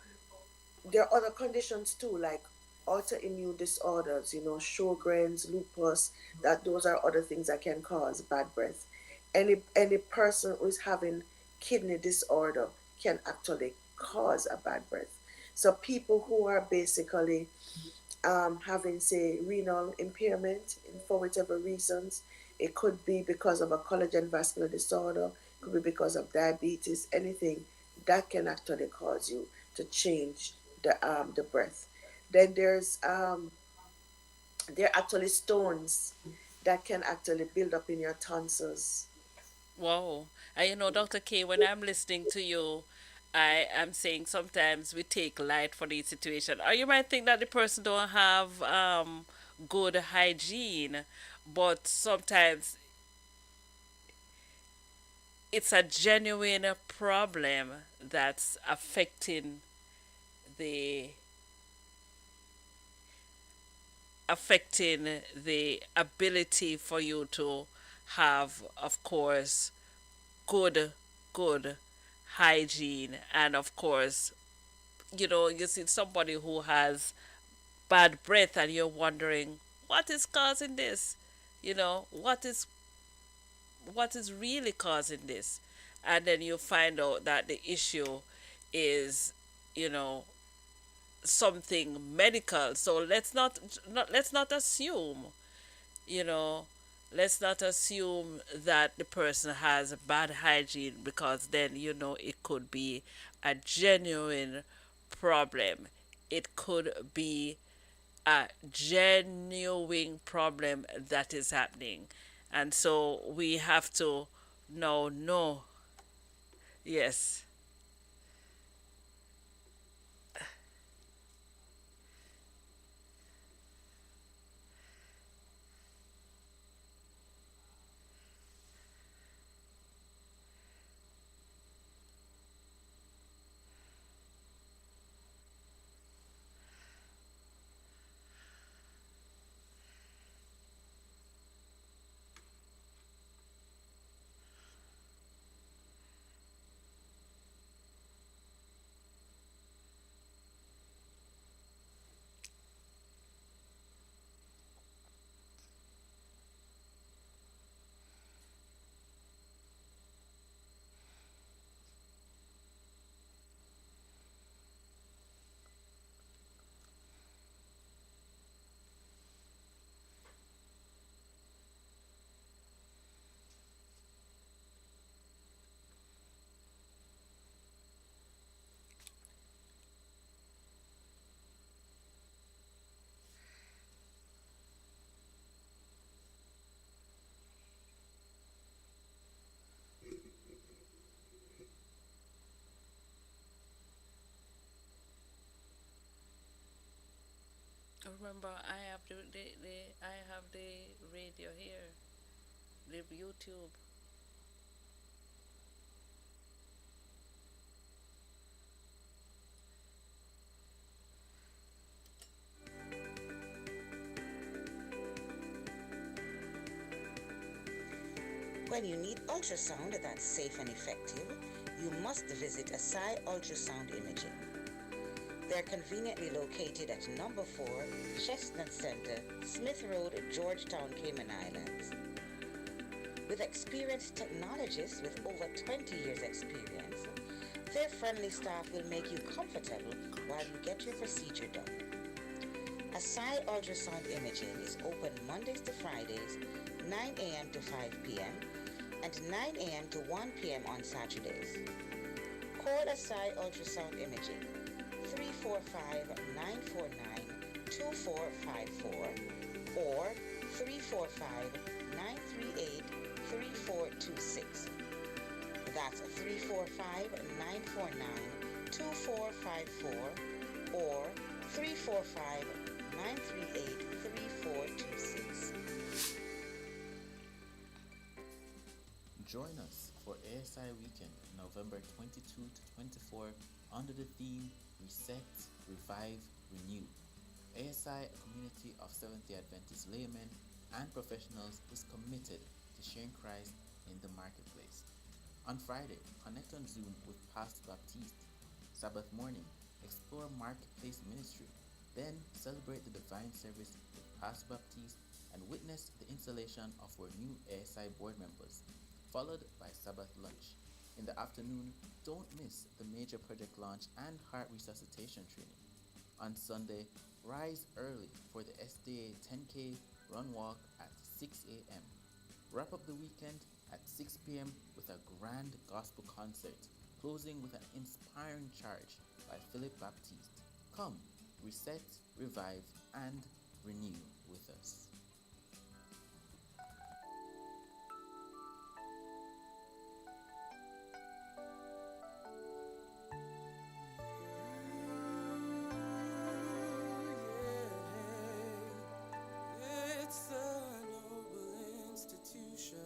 there are other conditions too, like autoimmune disorders, Sjogren's, lupus. That those are other things that can cause bad breath. Any person who is having kidney disorder can actually cause a bad breath. So people who are basically having, say, renal impairment for whatever reasons, it could be because of a collagen vascular disorder, could be because of diabetes, anything that can actually cause you to change the breath. Then there are actually stones that can actually build up in your tonsils. Wow. And Dr. K, when I'm listening to you, I am saying sometimes we take light for the situation. Or you might think that the person don't have good hygiene, but sometimes it's a genuine problem that's the affecting the ability for you to have, of course, good good hygiene. And of course, you see somebody who has bad breath and you're wondering what is causing this, what is really causing this. And then you find out that the issue is, you know something medical. So let's not assume, you know let's not assume that the person has bad hygiene, because then it could be a genuine problem. It could be a genuine problem that is happening. And so we have to now know. Yes. Remember, I have the radio here, the YouTube. When you need ultrasound that's safe and effective, you must visit Asai Ultrasound Imaging. They're conveniently located at number 4 Chestnut Center, Smith Road, Georgetown, Cayman Islands. With experienced technologists with over 20 years experience, their friendly staff will make you comfortable while you get your procedure done. Asai Ultrasound Imaging is open Mondays to Fridays, 9 a.m. to 5 p.m. and 9 a.m. to 1 p.m. on Saturdays. Call Asai Ultrasound Imaging 345-949-2454 or 345-938-3426. That's 345-949-2454 or 345-938-3426. Join us for ASI Weekend, November 22 to 24, under the theme Reset, Revive, Renew. ASI, a community of Seventh-day Adventist laymen and professionals, is committed to sharing Christ in the marketplace. On Friday, connect on Zoom with Pastor Baptiste. Sabbath morning, explore Marketplace Ministry. Then celebrate the divine service with Pastor Baptiste and witness the installation of our new ASI board members, followed by Sabbath lunch. In the afternoon, don't miss the major project launch and heart resuscitation training. On Sunday, rise early for the SDA 10K run walk at 6 a.m. Wrap up the weekend at 6 p.m. with a grand gospel concert, closing with an inspiring charge by Philip Baptiste. Come, reset, revive, and renew with us. It's a noble institution,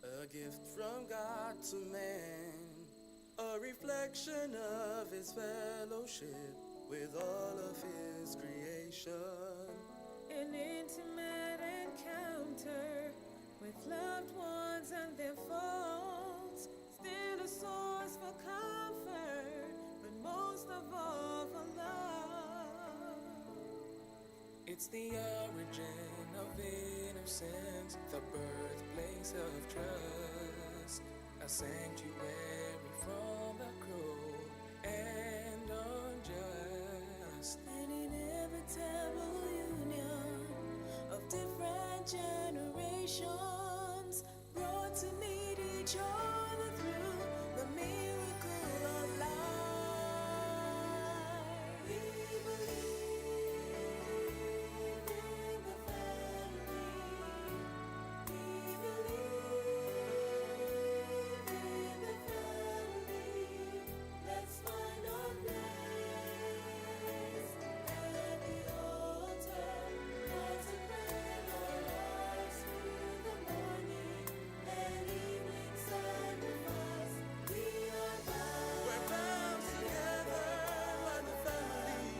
a gift from God to man, a reflection of his fellowship with all of his creation. An intimate encounter with loved ones and their faults. Still a source for comfort, but most of all for love. It's the origin of innocence, the birthplace of trust, a sanctuary from the cruel and unjust. An inevitable union of different generations brought to meet each other through the miracle of life. We believe in the family. We believe in the family. Let's find our place at the altar. Consecrate our lives through the morning and evening sacrifice. We are bound. We're bound together by the family.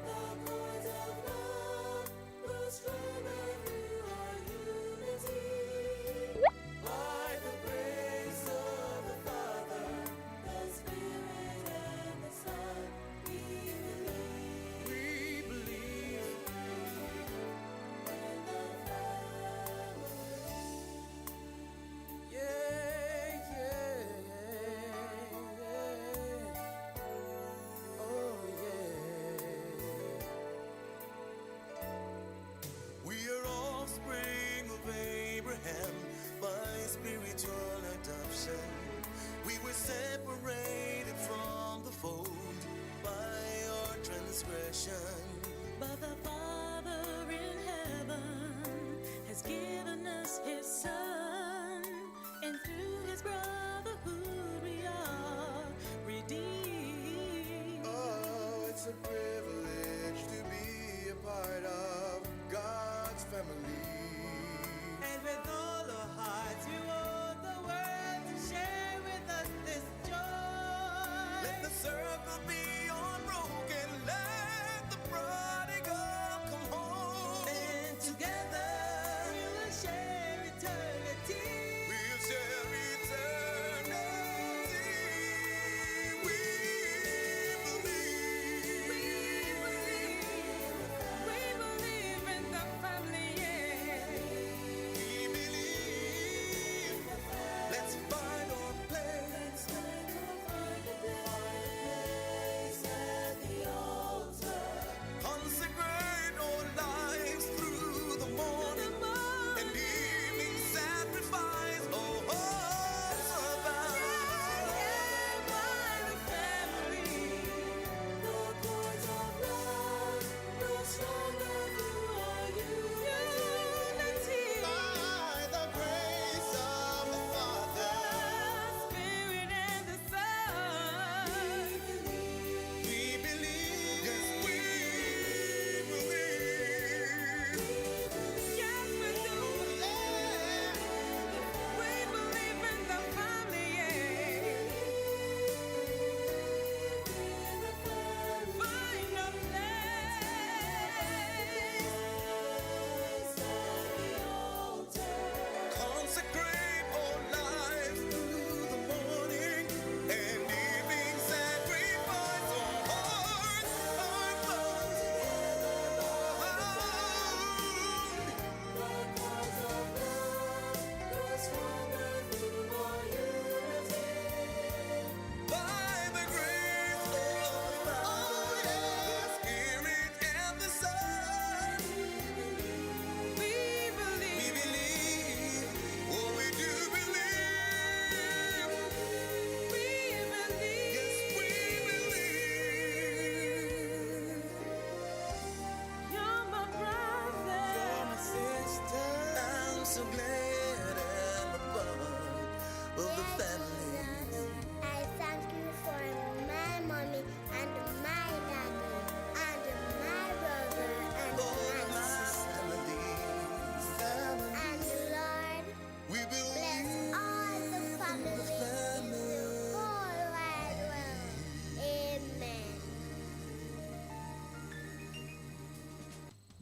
The cords of love grow stronger through our unity. By the grace of the Father, The Spirit and the Son, we believe we believe. in the family. Yeah, yeah, yeah. Oh, yeah. We are offspring of Abraham by spiritual adoption. We were separated from the fold by our transgression. But the Father in heaven has given us His Son, and through His brotherhood we are redeemed. Oh, it's a privilege to be a part of God's family. And with all our hearts, you want the world to share with us this joy. Let the circle be unbroken. Let the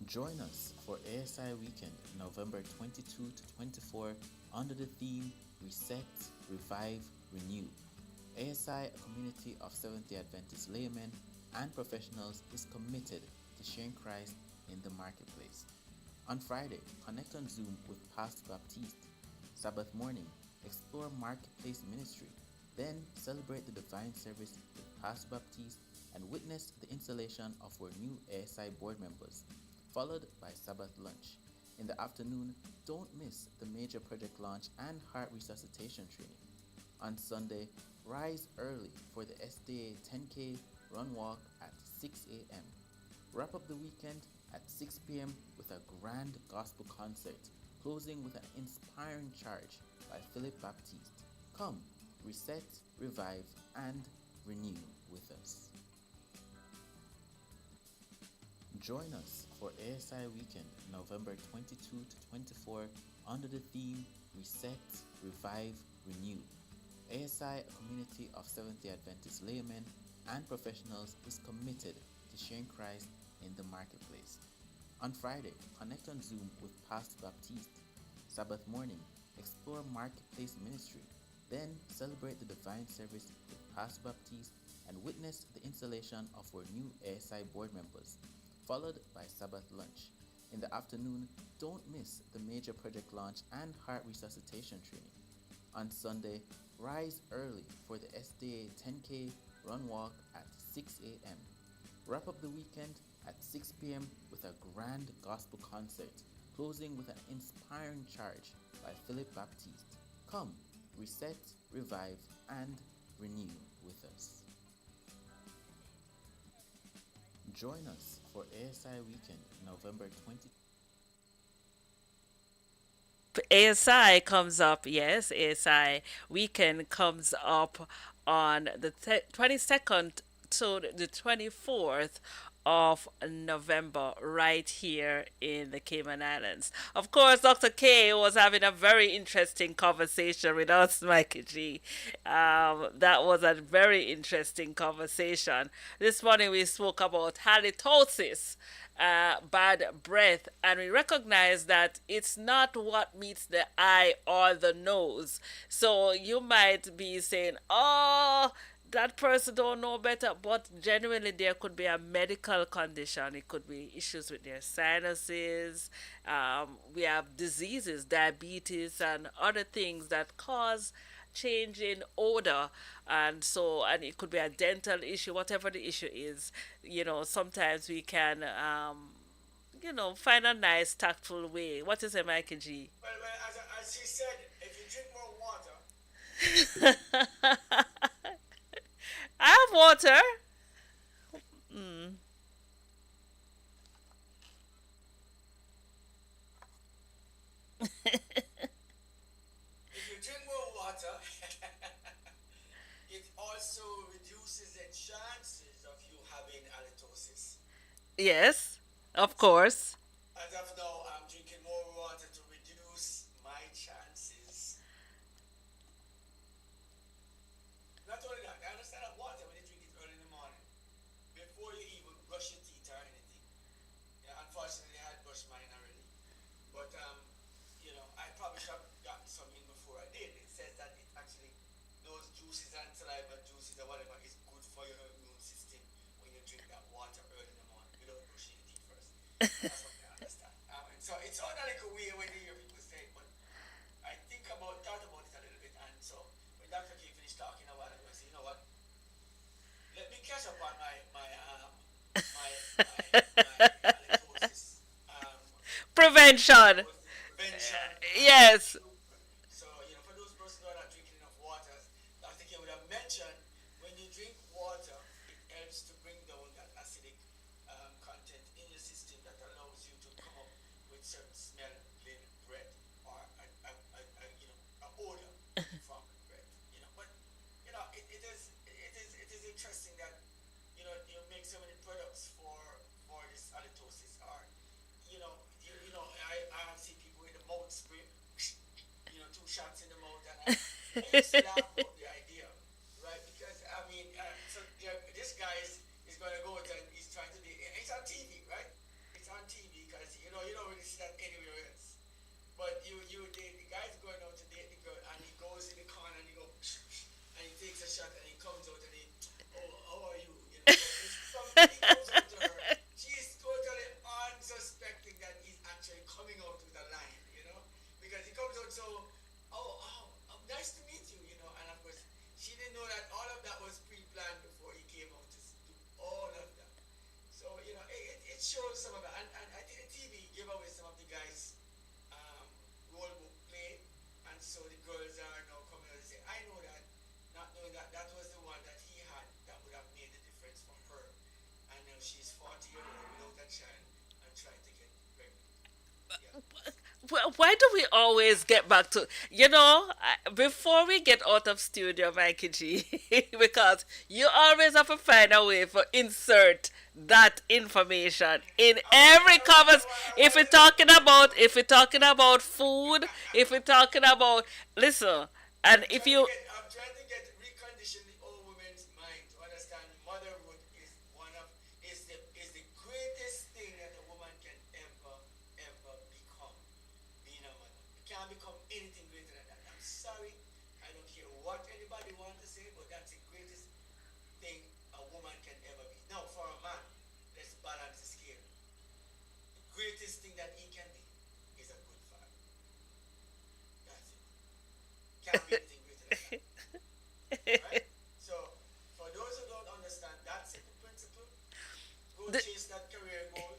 Join us for ASI Weekend, November 22 to 24, under the theme Reset, Revive, Renew. ASI, a community of Seventh day Adventist laymen and professionals, is committed to sharing Christ in the marketplace. On Friday, connect on Zoom with Pastor Baptiste. Sabbath morning, explore Marketplace Ministry. Then celebrate the divine service with Pastor Baptiste and witness the installation of our new ASI board members, followed by Sabbath lunch. In the afternoon, don't miss the major project launch and heart resuscitation training. On Sunday, rise early for the SDA 10K run walk at 6 a.m. Wrap up the weekend at 6 p.m. with a grand gospel concert, closing with an inspiring charge by Philip Baptiste. Come, reset, revive, and renew with us. Join us for ASI Weekend, November 22 to 24, under the theme Reset, Revive, Renew. ASI, a community of Seventh day Adventist laymen and professionals, is committed to sharing Christ in the marketplace. On Friday, connect on Zoom with Pastor Baptiste. Sabbath morning, explore Marketplace Ministry. Then celebrate the divine service with Pastor Baptiste and witness the installation of our new ASI board members, followed by Sabbath lunch. In the afternoon, don't miss the major project launch and heart resuscitation training. On Sunday, rise early for the SDA 10K run walk at 6 a.m. Wrap up the weekend at 6 p.m. with a grand gospel concert, closing with an inspiring charge by Philip Baptiste. Come, reset, revive, and renew with us. Join us for ASI Weekend, November 20. ASI comes up, yes, ASI weekend comes up on the 22nd to the 24th of November right here in the Cayman Islands. Of course, Dr. K was having a very interesting conversation with us, Mikey G. That was a very interesting conversation. This morning we spoke about halitosis, bad breath, and we recognize that it's not what meets the eye or the nose. So you might be saying, "Oh, that person don't know better," but genuinely there could be a medical condition. It could be issues with their sinuses. We have diseases, diabetes, and other things that cause change in odor, and it could be a dental issue, whatever the issue is. Sometimes we can find a nice tactful way. What is it, Mikey G? Well, as she said, if you drink more water, I have water. Mm. if you drink more water, it also reduces the chances of you having halitosis. Yes, of course. As of now, I'm drinking more water to reduce my chances. Not only that, I understand that water when you drink it early in the morning, before you even brush your teeth or anything. Yeah, unfortunately, I had brushed mine already. But, I probably should have gotten some in before I did. It says that it actually, those juices and saliva juices or whatever is good for your immune system when you drink that water early in the morning without brushing your teeth first. That's what I understand. So it's all a little weird when you hear people say it, but I thought about it a little bit, and so when Dr. K finished talking a while ago, I said, you know what? Let me catch up on my halitosis Prevention. prevention. Yes. So, for those persons who are not drinking enough water, Dr. K would have mentioned when you drink water, it helps to bring down that acidic content in your system that allows you to come up with certain smelling breath or a odor from breath. But it is interesting that you make so many products for this halitosis, or I have seen people with the mouth spray, two shots in the mouth, and I used to laugh about the idea, right? Because I mean, this guy is going to go out and he's trying to be. It's on TV, right? It's on TV because really see that anywhere else. But the guy's going out to date the girl, and he goes in the corner and he go, and he takes a shot and he comes out and he, oh, how are you? You know, but it's something he comes out to her. She's totally unsuspecting that he's actually coming out with a line, you know, because he comes out so, nice to meet you, you know, and of course she didn't know that all of that was pre-planned before he came out to do all of that. So you know, it shows some of that, and I think the TV gave away some of the guys' um, role book play, and so the girls are now coming out and say, I know that, not knowing that that was the one that he had that would have made the difference for her, and now she's 40 years old without a child and trying to get pregnant. Yeah. Well, why do we always get back to, before we get out of studio, Mikey G, because you always have to find a way for insert that information in every conversation. If we're talking about food, if we're talking about, listen, and if you, I'm trying to get recondition the old women's mind to understand motherhood is the greatest thing that a woman can ever become. Being a mother, you can't become anything greater than that. I'm sorry, I don't care what anybody wants to say, but that's the greatest thing a woman can ever be. Now, for a man, let's balance the scale. The greatest thing that he can be is a good father. That's it. Can't be anything greater than that. Right? So, for those who don't understand that simple principle, go the, chase that career goal.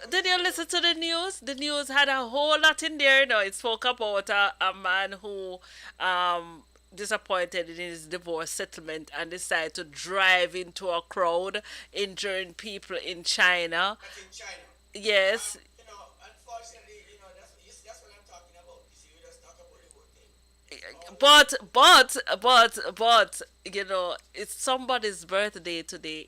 did you listen to the news? The news had a whole lot in there. It spoke about a man who disappointed in his divorce settlement and decided to drive into a crowd, injuring people in China. That's in China. Yes, You know, unfortunately, you know, that's what I'm talking about. You see, we just talk about the whole thing. but it's somebody's birthday today.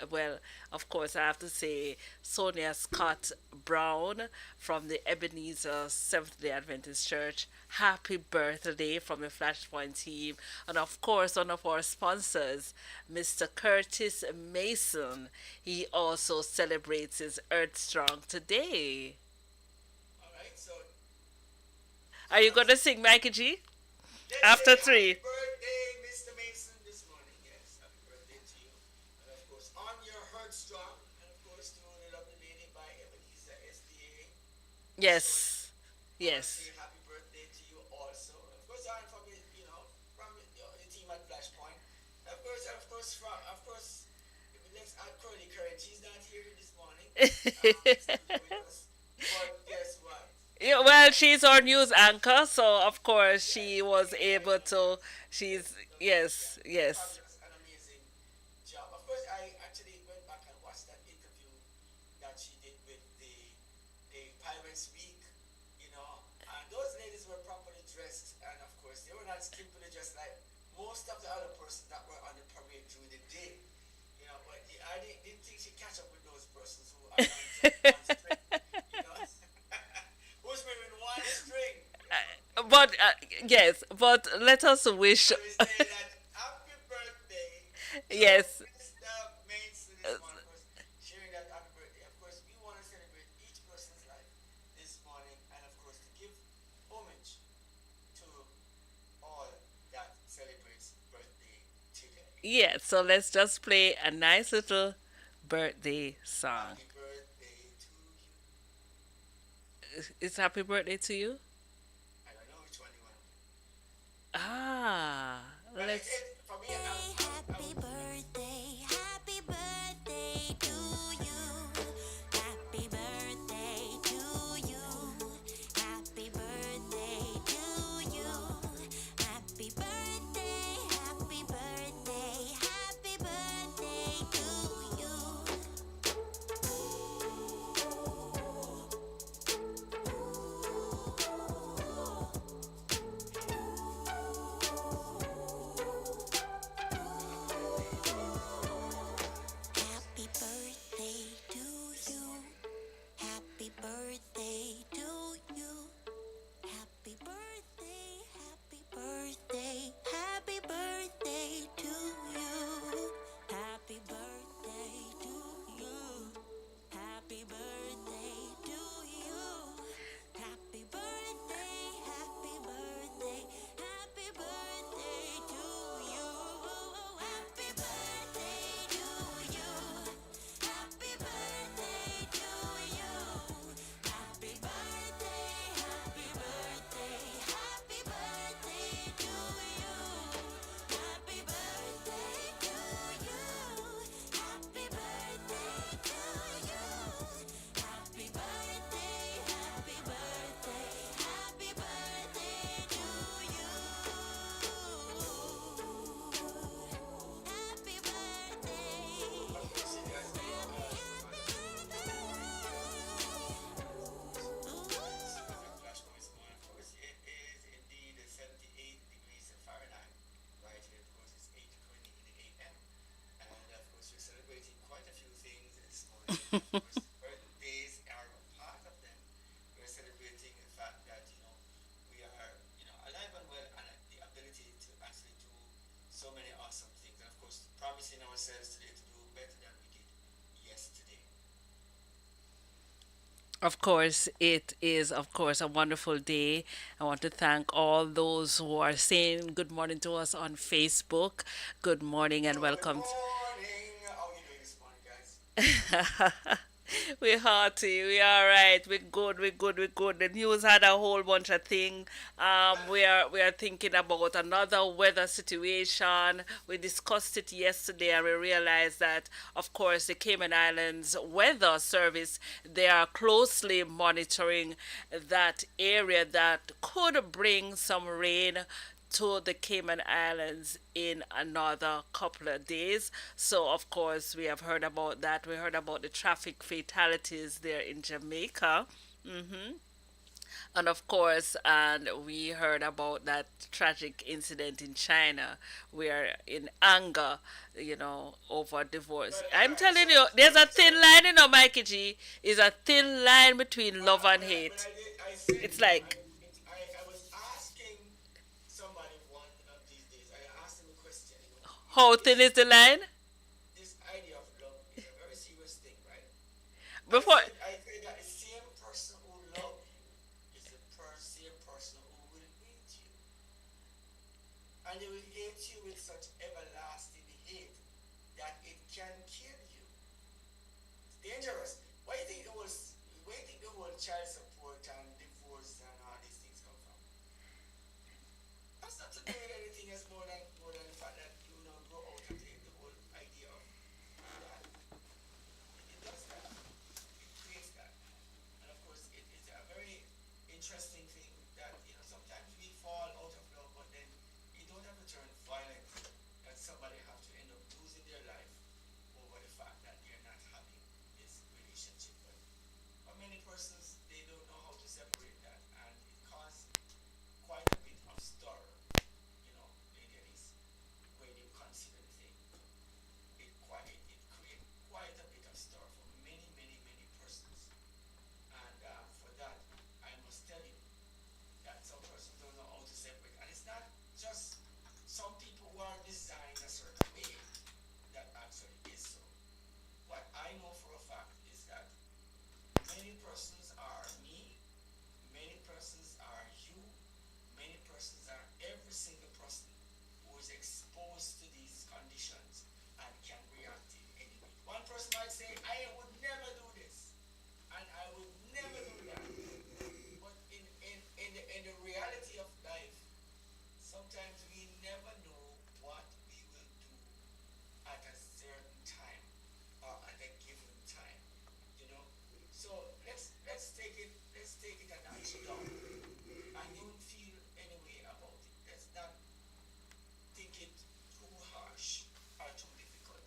Well, of course, I have to say Sonia Scott Brown from the Ebenezer Seventh Day Adventist Church. Happy birthday from the Flashpoint team, and of course, one of our sponsors, Mr. Curtis Mason. He also celebrates his Earth Strong today. All right, so Are you gonna sing, Mikey G? let's After say three. happy birthday, Mr. Mason, this morning. Yes, happy birthday to you. And of course, on your heart strong, and of course, to the lovely lady by Ebenezer SDA. Yes, I want to yes. say happy birthday to you also. Of course, I'm from the team at Flashpoint. Of course, let's add Curly Curran. She's not here this morning. Studio with us. But guess what? Yeah, well, she's our news anchor, so of course she Yes, was she able was to. She's yes, yes, fabulous and amazing job. Of course, I actually went back and watched that interview that she did with the Pirates Week, and those ladies were properly dressed, and of course, they were not skimpily dressed like most of the other persons that were on the parade during the day, but I didn't think she'd catch up with those persons who are on just one string, you know, who's wearing one string, but yes, but let us wish. So we say that happy birthday to Yes, Mr. Mason this morning, of course, sharing that happy birthday. Of course, we want to celebrate each person's life this morning, and of course, to give homage to all that celebrates birthday today. yes. So let's just play a nice little birthday song. Happy birthday to you. It's happy birthday to you. I don't know which one you want to play. Ah, But let's. for me, I Happy would birthday to you. Happy birthday to you. Happy birthday to you. Happy birthday, happy birthday, happy birthday to you. Of course, birthdays are a part of them. We're celebrating the fact that, we are, alive and well and the ability to actually do so many awesome things. And of course, promising ourselves today to do better than we did yesterday. Of course, it is, of course, a wonderful day. I want to thank all those who are saying good morning to us on Facebook. Good morning and Good welcome. morning. How are you doing this morning, guys? We're hearty. We are right. We're good. We're good. We're good. The news had a whole bunch of things. We are thinking about another weather situation. We discussed it yesterday, and we realized that, of course, the Cayman Islands Weather Service, they are closely monitoring that area that could bring some rain to the Cayman Islands in another couple of days. So, of course, we have heard about that. We heard about the traffic fatalities there in Jamaica. And of course, and we heard about that tragic incident in China where, in anger, over divorce. I'm All right. telling So, you, so, there's a so, thin line, Mikey G. Is a thin line between love and but hate. I said, It's like, I was asking somebody one of these days. I asked them a question. how thin is the line? This idea of love is a very serious thing, right? Before. I said that the same person who love you is the same person who will hate you, and they will hate you with such everlasting hate that it can kill you. It's dangerous. Why do you think the whole child support and divorce and all these things come from? That's not to do with anything else more than the fact that you don't grow out of the whole idea of that. It does that. It creates that. And of course, it's a very interesting thing that, sometimes we fall out of love, but then you don't have to turn violent. That somebody have to end up losing their life over the fact that they're not having this relationship. But for many persons, they don't know how to separate that, and it causes quite a bit of stir, Lady Elise, when you consider the thing. It creates quite a bit of stir for many, many, many persons. And for that, I must tell you that some persons don't know how to separate. And it's not just some people who are designed a certain way that actually is so. What I know for a fact is that many persons are me, many persons are you, many persons are every single person who is exposed to these conditions and can react in any way. One person might say, I would never do this, and I would never do that. But in the reality of life, sometimes we never know what we will do at a certain time or at a given time. You know? So let's take it a notch down. And don't feel any way about it. Let's not think it too harsh or too difficult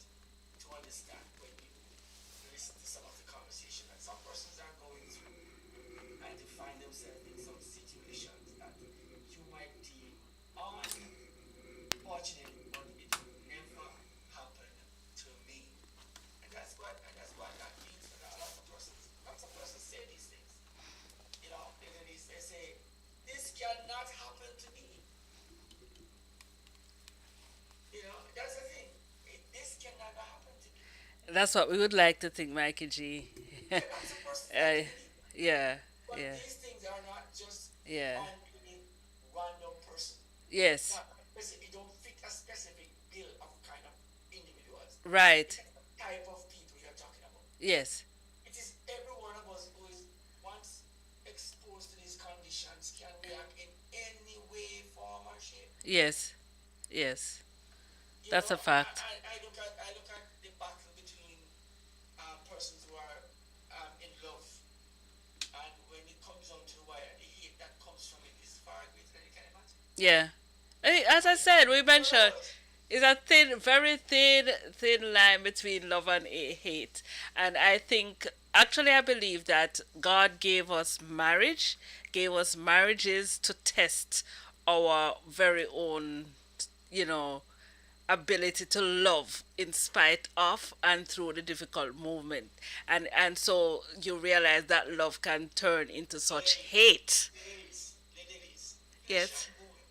to understand when you listen to some of the conversation that some persons are going through and to find themselves in some situations that you might deem unfortunate, but it will never happen to me. And that's what that means for a lot of persons. Lots of persons say these things. They say, this cannot happen to me. That's the thing. This can never happen to me. That's what we would like to think, Mikey G. Yeah, that's a person like uh, to believe. yeah, But yeah, these things are not just yeah. on any random person. It's Yes, not it don't fit a specific bill of kind of individuals. right. It's a type of people you're talking about. Yes, It is every one of us who is once exposed to these conditions can react in any way, form, or shape. yes, yes. You That's know, a fact. I look at the battle between persons who are in love, and when it comes down to the wire, the hate that comes from it is far greater than you can imagine. Yeah. As I said, we For mentioned lovers, it's a thin, very thin, thin line between love and hate. And I think, actually, I believe that God gave us marriage, gave us marriages to test our very own, you know, ability to love in spite of and through the difficult movement, and so you realize that love can turn into such hate. Ladies, Yes. Haitian woman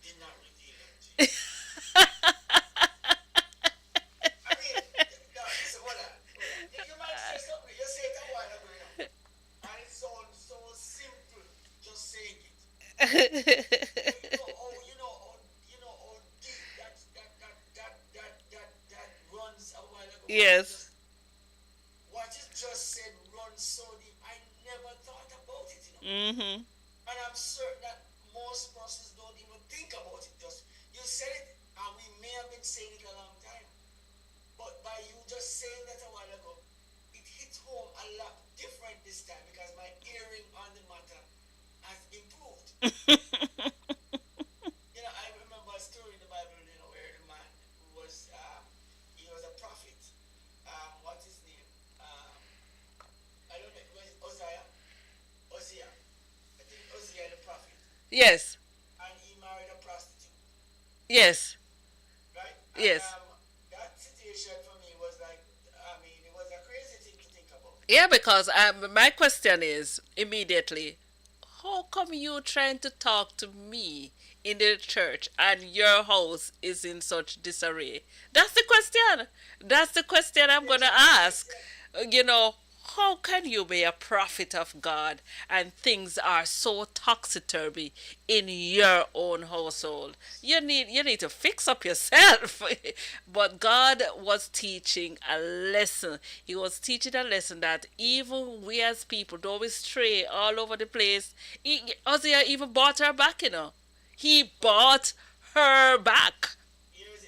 did not reveal them to you. I mean, no, listen, hold on. You might say something. You say it a while ago, and it sounds so simple just saying it. You know how deep that runs a while ago. Yes. What you just said runs so deep. I never thought about it. Mm-hmm. And I'm certain that most persons don't even think about it. Just you said it, and we may have been saying it a long time. But by you just saying that a while ago, it hit home a lot different this time because my hearing on the matter has improved. I remember a story in the Bible, where the man who was, he was a prophet. What's his name? I don't know. Was it Uzziah? Uzziah. I think Uzziah the prophet. Yes. And he married a prostitute, Yes. right? Yes. And that situation for me was like, I mean, it was a crazy thing to think about. Yeah, because my question is immediately, how come you trying to talk to me in the church and your house is in such disarray? That's the question. That's the question I'm going to ask. You know, how can you be a prophet of God and things are so topsy-turvy in your own household? You need to fix up yourself. But God was teaching a lesson. He was teaching a lesson that even we as people, though we stray all over the place, Hosea even bought her back. He bought her back. Here's a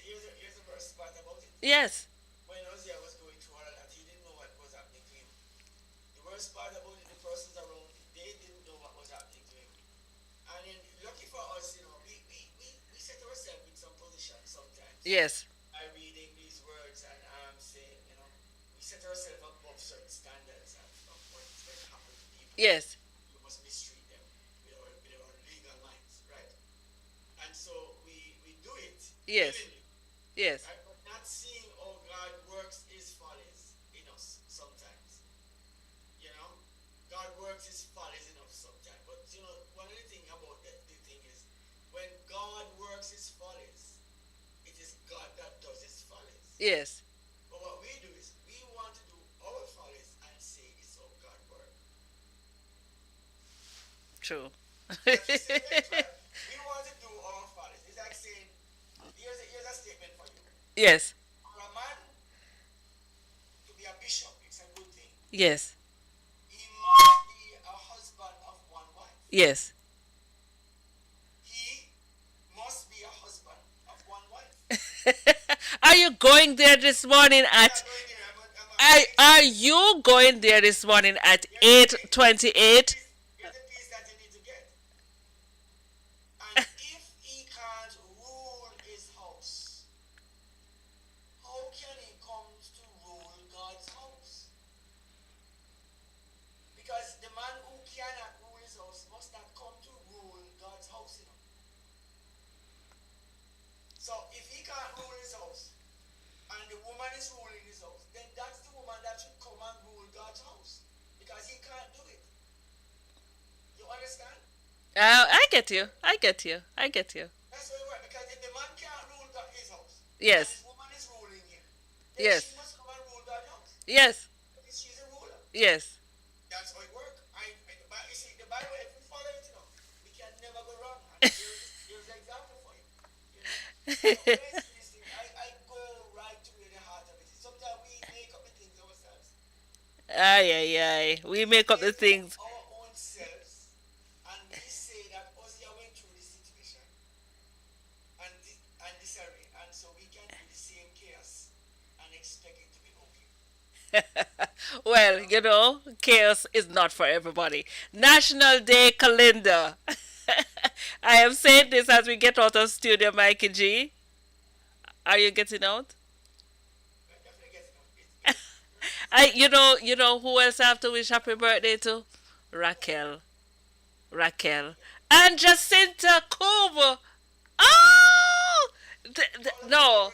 verse part about it. Yes. When Hosea was going through all of that, he didn't know what was happening to him. The worst part about it, the persons around, they didn't know what was happening to him. And then, lucky for us, we set ourselves in some position sometimes Yes. by reading these words and saying, we set ourselves above certain standards of what's going to happen to people. Yes. You must mistreat them with our legal minds, right? And so we do it Yes. willingly, Yes. right? But not seeing how God works His follies in us sometimes. God works His follies in us sometimes. But one of the things about the thing is, when God works His follies, it is God that does His follies. Yes. But what we do is we want to do our follies and say it's how God works. True. That's the same thing, right? We want to do our follies. It's like saying, here's a statement for you. Yes. For a man to be a bishop, it's a good thing. Yes. He must be a husband of one wife. Yes. He must be a husband of one wife. Are you going there this morning at are you going there this morning at 8:28? Here's the piece that you need to get. And if he can't rule his house, how can he come to rule God's house? Because the man who cannot rule his house must not come to rule God's house. So if he can't rule his house, and the woman is ruling his house, then that's the woman that should come and rule God's house. Because he can't do it. You understand? I get you. I get you. I get you. That's what it works. Because if the man can't rule his house, and Yes. his woman is ruling him, then Yes. she must come and rule God's house. Yes. Because she's a ruler. Yes. That's how it works. But you see, the Bible, if we follow it, we can never go wrong. And here's an example for you. When I see this thing, I go right to the heart of it. Sometimes we make up the things ourselves. Aye, aye, aye. We make up the things. Our own selves, and we say that Hosea went through this situation and this array, and so we can do the same chaos and expect it to be okay. Well, chaos is not for everybody. National Day calendar. I am saying this as we get out of studio, Mikey G. Are you getting out? But definitely gets it. You know who else I have to wish happy birthday to? Raquel. And Jacinta Cuba. Oh, No.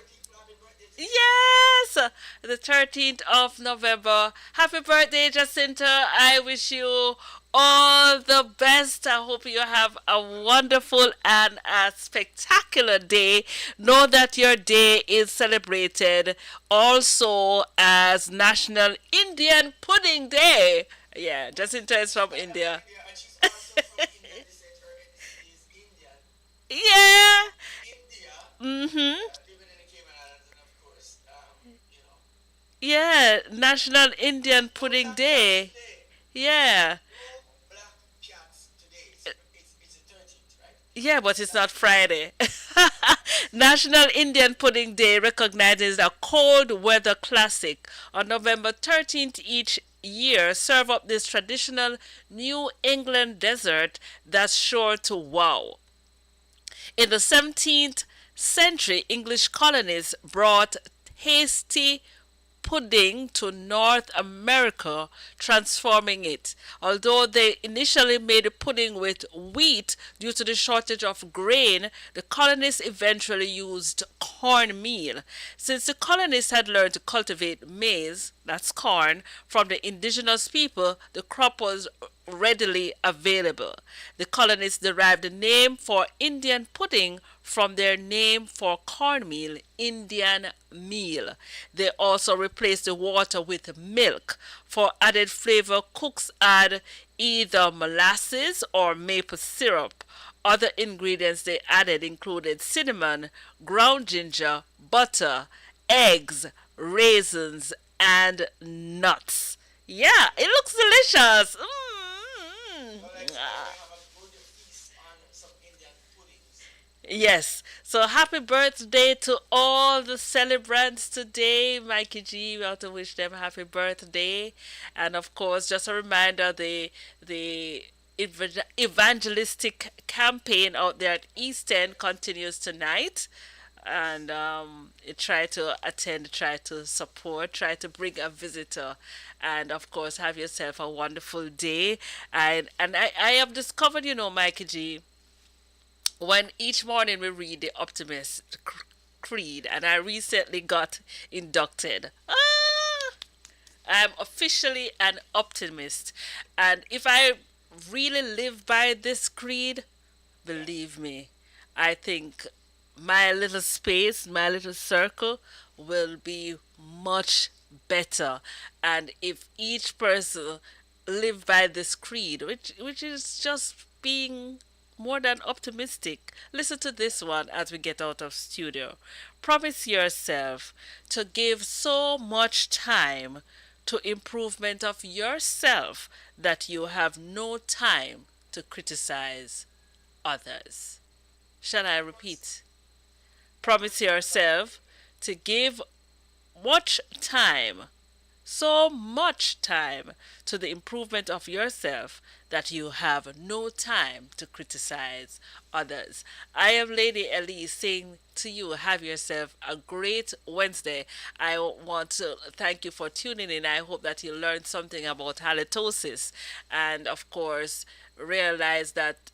Yes, the 13th of November. Happy birthday, Jacinta. I wish you all the best. I hope you have a wonderful and a spectacular day. Know that your day is celebrated also as National Indian Pudding Day. Yeah, Jacinta is from India. And she's also from India. They said her ethnicity is Indian. Yeah. India, Mm-hmm. living in the Cayman Islands, and of course, Yeah, National Indian no Pudding black cats Day. today. Yeah. No black cats today. It's the 13th, right? Yeah, but it's not Friday. National Indian Pudding Day recognizes a cold weather classic. On November 13th each year, serve up this traditional New England dessert that's sure to wow. In the 17th century, English colonists brought hasty pudding to North America, transforming it. Although they initially made pudding with wheat due to the shortage of grain, the colonists eventually used cornmeal. Since the colonists had learned to cultivate maize, that's corn, from the indigenous people, the crop was readily available. The colonists derived the name for Indian pudding from their name for cornmeal, Indian meal. They also replaced the water with milk. For added flavor, cooks add either molasses or maple syrup. Other ingredients they added included cinnamon, ground ginger, butter, eggs, raisins, and nuts. Yeah, it looks delicious. So let's go and have a good feast on some Indian puddings. Yes. So happy birthday to all the celebrants today. Mikey G, we want to wish them happy birthday. And of course, just a reminder the evangelistic campaign out there at East End continues tonight. And try to attend, try to support, try to bring a visitor, and of course, have yourself a wonderful day. And I have discovered, Mikey G, when each morning we read the Optimist Creed, and I recently got inducted. I'm officially an optimist, and if I really live by this creed, believe me, I think my little space, my little circle will be much better. And if each person live by this creed, which is just being more than optimistic. Listen to this one as we get out of studio. Promise yourself to give so much time to improvement of yourself that you have no time to criticize others. Shall I repeat? Promise yourself to give much time, so much time, to the improvement of yourself that you have no time to criticize others. I am Lady Elise saying to you, have yourself a great Wednesday. I want to thank you for tuning in. I hope that you learned something about halitosis and, of course, realize that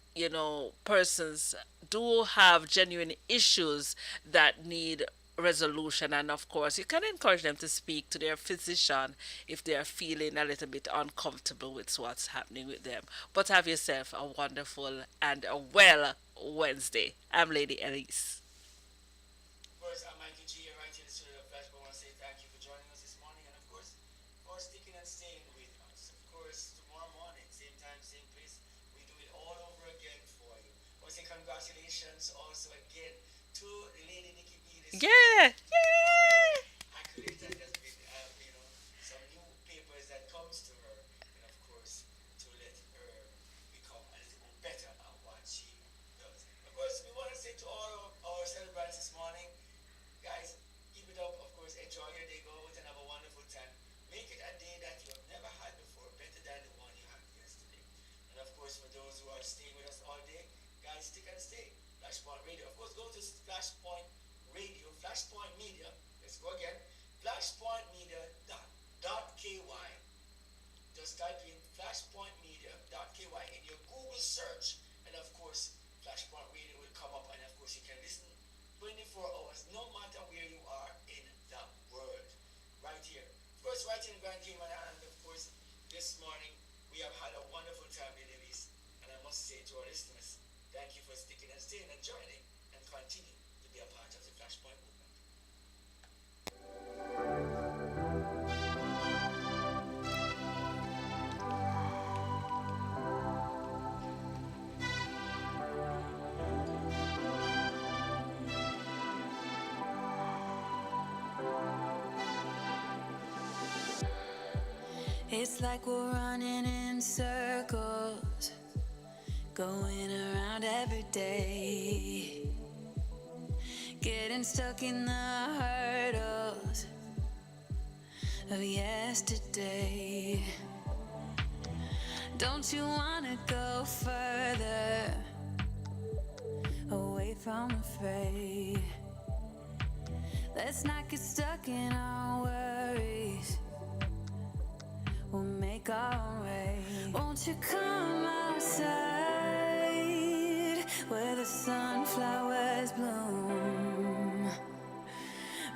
persons do have genuine issues that need resolution, and of course you can encourage them to speak to their physician if they are feeling a little bit uncomfortable with what's happening with them. But have yourself a wonderful and a well Wednesday. I'm Lady Elise. Of course, I'm Mikey G, right here in the studio of Flashback. I want to say thank you for joining us this morning, and of course, for sticking and staying with us. Of course, tomorrow morning, same time, same place, we do it all over again for you. I want to say congratulations also again to the lady Nikki B this morning. Yeah, yeah. Accolades that has been, some new papers that comes to her, and of course, to let her become a little bit better at what she does. Of course, we want to say to all our celebrants this morning, guys, keep it up. Of course, enjoy your day. Go out and have a wonderful time. Make it a day that you have never had before, better than the one you had yesterday. And of course, for those who are staying with us all day, guys, stick and stay. Flashpoint Radio. Of course, go to Flashpoint Radio, Flashpoint Media. Let's go again. Flashpointmedia.ky. Just type in flashpointmedia.ky in your Google search, and of course, Flashpoint Radio will come up, and of course, you can listen 24 hours, no matter where you are in the world. Right here. Of course, right in Grand Cayman, and of course, this morning we have had a wonderful time, ladies. And I must say to our listeners, thank you for sticking and staying and joining and continue to be a part of the Flashpoint movement. It's like we're running in circles, going around every day, getting stuck in the hurdles of yesterday. Don't you wanna go further away from the fray? Let's not get stuck in our worries. We'll make our own way. Won't you come outside where the sunflowers bloom?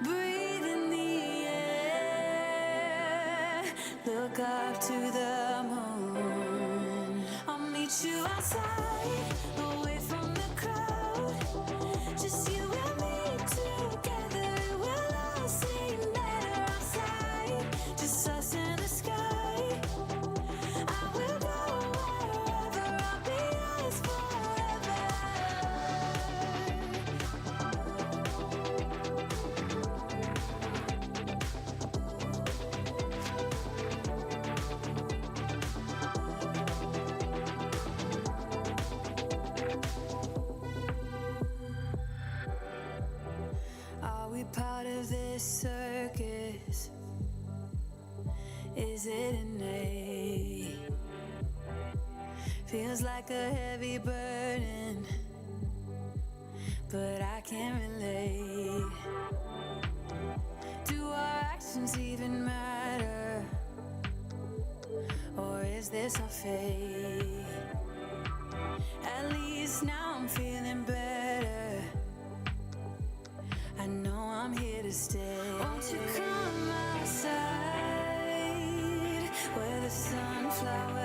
Breathe in the air. Look up to the moon. I'll meet you outside, away from the crowd. Just you and me together. We'll all seem better outside. Just us in the sky. I will go wherever. I'll be yours forever. Are we part of this circus? Is it innate? Feels like a heavy burden, but I can't relate. Do our actions even matter? Or is this our fate? At least now I'm feeling better. I know I'm here to stay. Won't you come outside where the sunflowers